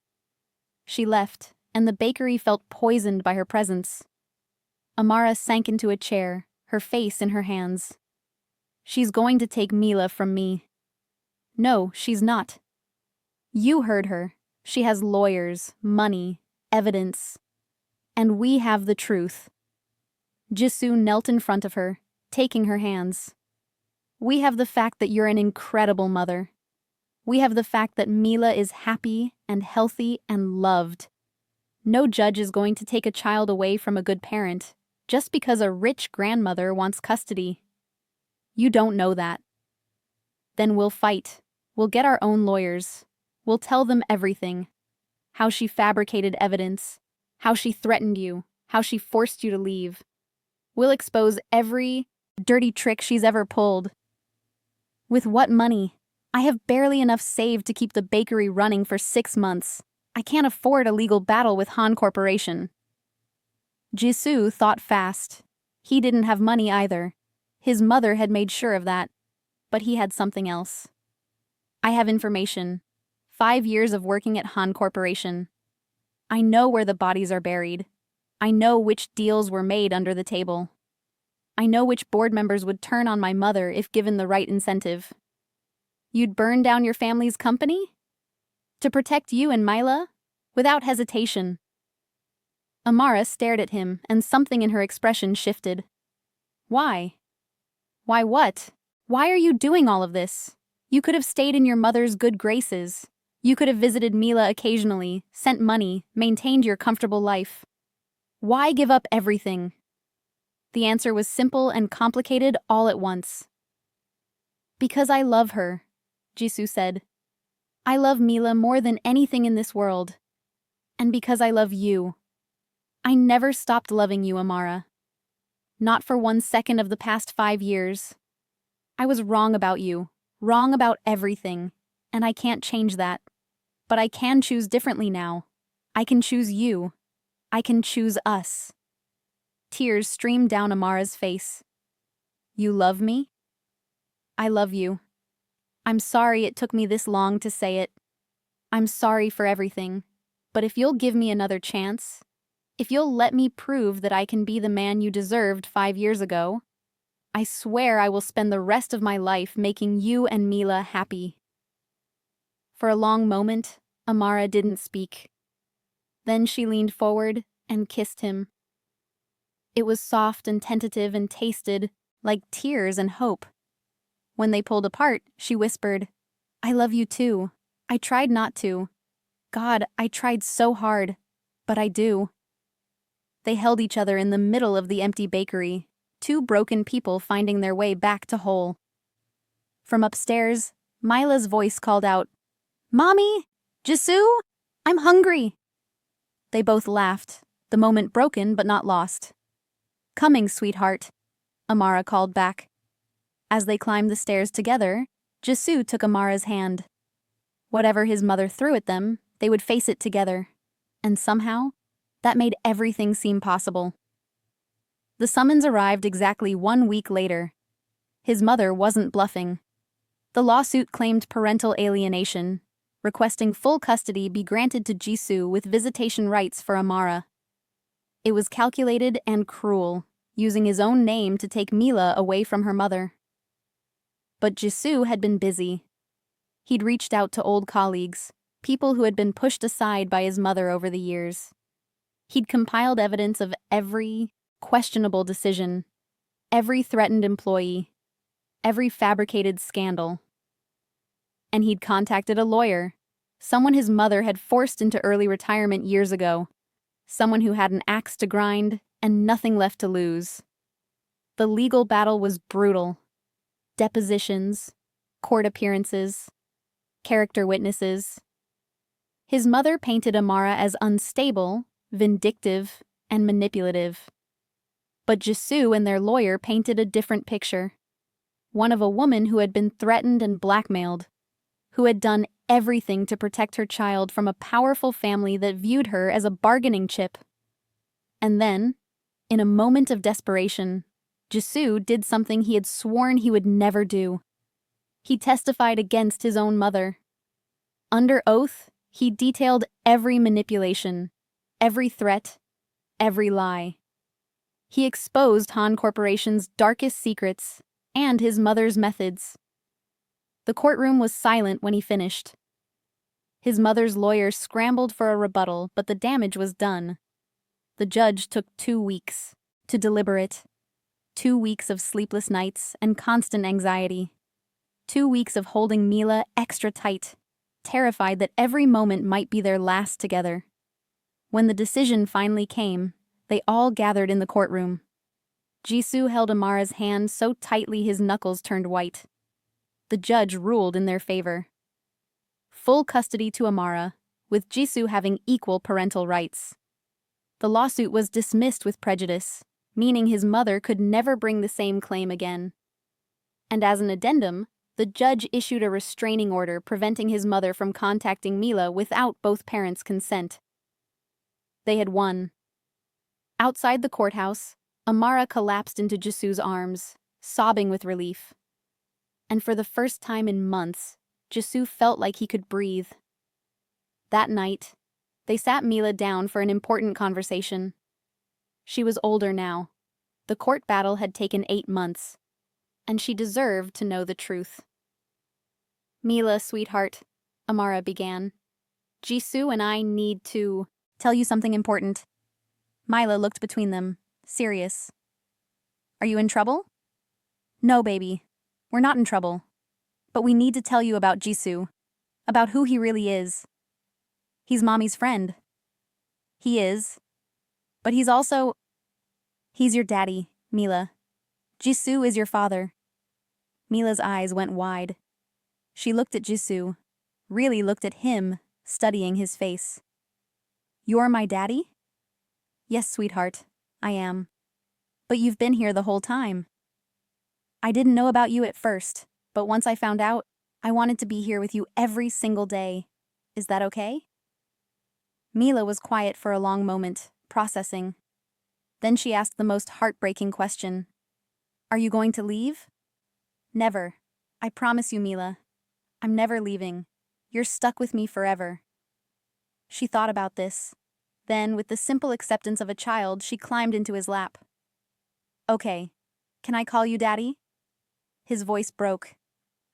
She left, and the bakery felt poisoned by her presence. Amara sank into a chair, her face in her hands. "She's going to take Mila from me." "No, she's not. You heard her. She has lawyers, money, evidence. And we have the truth." Jisoo knelt in front of her, taking her hands. "We have the fact that you're an incredible mother. We have the fact that Mila is happy and healthy and loved. No judge is going to take a child away from a good parent just because a rich grandmother wants custody. You don't know that. Then we'll fight. We'll get our own lawyers. We'll tell them everything. how she fabricated evidence, how she threatened you, how she forced you to leave. We'll expose every dirty trick she's ever pulled. With what money? I have barely enough saved to keep the bakery running for 6 months. I can't afford a legal battle with Han Corporation. Jisoo thought fast. He didn't have money either. His mother had made sure of that. But he had something else. I have information. 5 years of working at Han Corporation. I know where the bodies are buried. I know which deals were made under the table. I know which board members would turn on my mother if given the right incentive. You'd burn down your family's company? To protect you and Mila? Without hesitation. Amara stared at him, and something in her expression shifted. Why? Why what? Why are you doing all of this? You could have stayed in your mother's good graces. You could have visited Mila occasionally, sent money, maintained your comfortable life. Why give up everything? The answer was simple and complicated all at once. Because I love her, Jisoo said. I love Mila more than anything in this world. And because I love you. I never stopped loving you, Amara. Not for 1 second of the past 5 years. I was wrong about you, wrong about everything, and I can't change that. But I can choose differently now. I can choose you. I can choose us. Tears streamed down Amara's face. You love me? I love you. I'm sorry it took me this long to say it. I'm sorry for everything. But if you'll give me another chance, if you'll let me prove that I can be the man you deserved 5 years ago, I swear I will spend the rest of my life making you and Mila happy. For a long moment, Amara didn't speak. Then she leaned forward and kissed him. It was soft and tentative and tasted like tears and hope. When they pulled apart, she whispered, I love you too. I tried not to. God, I tried so hard, but I do. They held each other in the middle of the empty bakery, 2 broken people finding their way back to whole. From upstairs, Mila's voice called out, Mommy! Jisoo! I'm hungry! They both laughed, the moment broken but not lost. Coming, sweetheart, Amara called back. As they climbed the stairs together, Jisoo took Amara's hand. Whatever his mother threw at them, they would face it together. And somehow, that made everything seem possible. The summons arrived exactly 1 week later. His mother wasn't bluffing. The lawsuit claimed parental alienation, requesting full custody be granted to Jisoo with visitation rights for Amara. It was calculated and cruel, using his own name to take Mila away from her mother. But Jisoo had been busy. He'd reached out to old colleagues, people who had been pushed aside by his mother over the years. He'd compiled evidence of every questionable decision, every threatened employee, every fabricated scandal. And he'd contacted a lawyer, someone his mother had forced into early retirement years ago, someone who had an axe to grind and nothing left to lose. The legal battle was brutal. Depositions, court appearances, character witnesses. His mother painted Amara as unstable, vindictive, and manipulative. But Jisoo and their lawyer painted a different picture. One of a woman who had been threatened and blackmailed, who had done everything to protect her child from a powerful family that viewed her as a bargaining chip. And then, in a moment of desperation, Jisoo did something he had sworn he would never do. He testified against his own mother. Under oath, he detailed every manipulation, every threat, every lie. He exposed Han Corporation's darkest secrets and his mother's methods. The courtroom was silent when he finished. His mother's lawyer scrambled for a rebuttal, but the damage was done. The judge took 2 weeks to deliberate. 2 weeks of sleepless nights and constant anxiety. 2 weeks of holding Mila extra tight, terrified that every moment might be their last together. When the decision finally came, they all gathered in the courtroom. Jisoo held Amara's hand so tightly his knuckles turned white. The judge ruled in their favor. Full custody to Amara, with Jisoo having equal parental rights. The lawsuit was dismissed with prejudice, meaning his mother could never bring the same claim again. And as an addendum, the judge issued a restraining order preventing his mother from contacting Mila without both parents' consent. They had won. Outside the courthouse, Amara collapsed into Jisoo's arms, sobbing with relief. And for the first time in months, Jisoo felt like he could breathe. That night, they sat Mila down for an important conversation. She was older now. The court battle had taken 8 months, and she deserved to know the truth. "Mila, sweetheart," Amara began. "Jisoo and I need to tell you something important." Mila looked between them, serious. "Are you in trouble?" "No, baby. We're not in trouble. But we need to tell you about Jisoo, about who he really is. He's Mommy's friend." "He is. But he's also..." "He's your daddy, Mila. Jisoo is your father." Mila's eyes went wide. She looked at Jisoo, really looked at him, studying his face. "You're my daddy?" "Yes, sweetheart, I am. But you've been here the whole time." "I didn't know about you at first, but once I found out, I wanted to be here with you every single day. Is that okay?" Mila was quiet for a long moment, processing. Then she asked the most heartbreaking question. "Are you going to leave?" "Never. I promise you, Mila. I'm never leaving. You're stuck with me forever." She thought about this. Then, with the simple acceptance of a child, she climbed into his lap. "Okay. Can I call you Daddy?" His voice broke.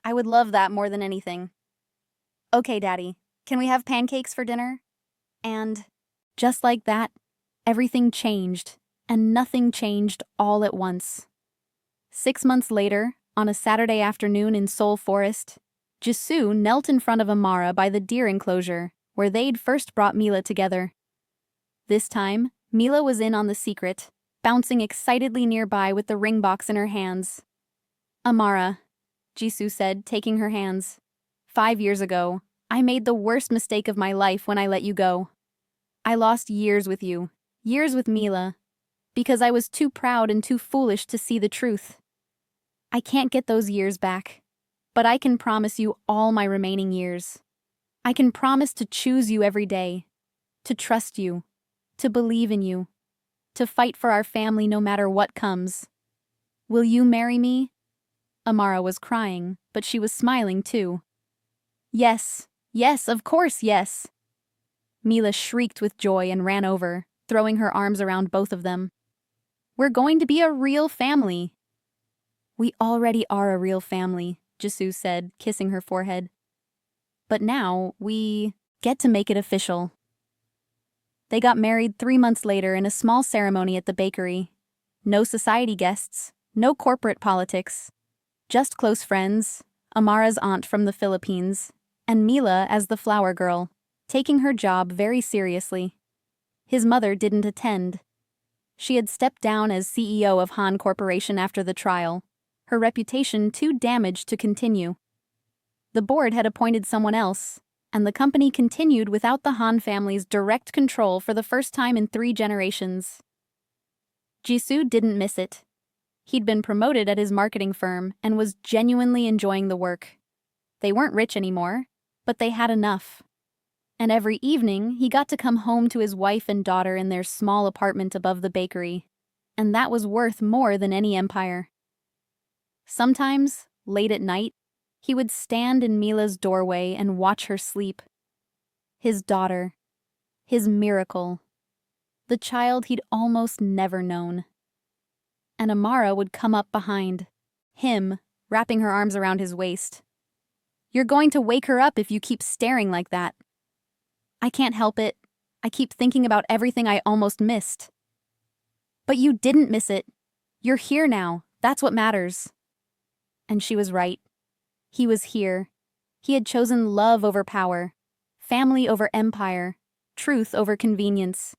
"I would love that more than anything." "Okay, Daddy. Can we have pancakes for dinner?" And, just like that, everything changed, and nothing changed all at once. 6 months later, on a Saturday afternoon in Seoul Forest, Jisoo knelt in front of Amara by the deer enclosure, where they'd first brought Mila together. This time, Mila was in on the secret, bouncing excitedly nearby with the ring box in her hands. "Amara," Jisoo said, taking her hands. "5 years ago, I made the worst mistake of my life when I let you go. I lost years with you, years with Mila, because I was too proud and too foolish to see the truth. I can't get those years back, but I can promise you all my remaining years. I can promise to choose you every day, to trust you, to believe in you, to fight for our family no matter what comes. Will you marry me?" Amara was crying, but she was smiling too. "Yes, yes, of course, yes." Mila shrieked with joy and ran over, throwing her arms around both of them. "We're going to be a real family." "We already are a real family," Jisoo said, kissing her forehead. "But now we get to make it official." They got married 3 months later in a small ceremony at the bakery. No society guests, no corporate politics. Just close friends, Amara's aunt from the Philippines, and Mila as the flower girl, taking her job very seriously. His mother didn't attend. She had stepped down as CEO of Han Corporation after the trial, her reputation too damaged to continue. The board had appointed someone else, and the company continued without the Han family's direct control for the first time in 3 generations. Jisoo didn't miss it. He'd been promoted at his marketing firm and was genuinely enjoying the work. They weren't rich anymore, but they had enough. And every evening, he got to come home to his wife and daughter in their small apartment above the bakery, and that was worth more than any empire. Sometimes, late at night, he would stand in Mila's doorway and watch her sleep. His daughter. His miracle. The child he'd almost never known. And Amara would come up behind, him, wrapping her arms around his waist. "You're going to wake her up if you keep staring like that." "I can't help it. I keep thinking about everything I almost missed." "But you didn't miss it. You're here now. That's what matters." And she was right. He was here. He had chosen love over power, family over empire, truth over convenience.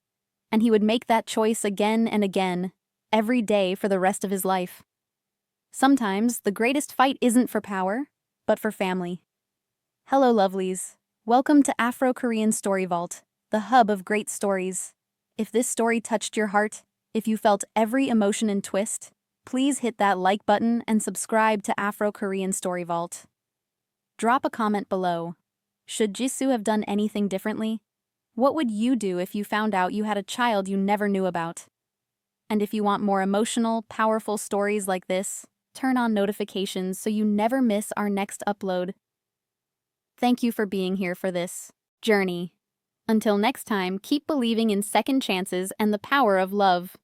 And he would make that choice again and again, every day for the rest of his life. Sometimes the greatest fight isn't for power, but for family. Hello, lovelies. Welcome to Afro-Korean Story Vault, the hub of great stories. If this story touched your heart, if you felt every emotion and twist, please hit that like button and subscribe to Afro-Korean Story Vault. Drop a comment below. Should Jisoo have done anything differently? What would you do if you found out you had a child you never knew about? And if you want more emotional, powerful stories like this, turn on notifications so you never miss our next upload. Thank you for being here for this journey. Until next time, keep believing in second chances and the power of love.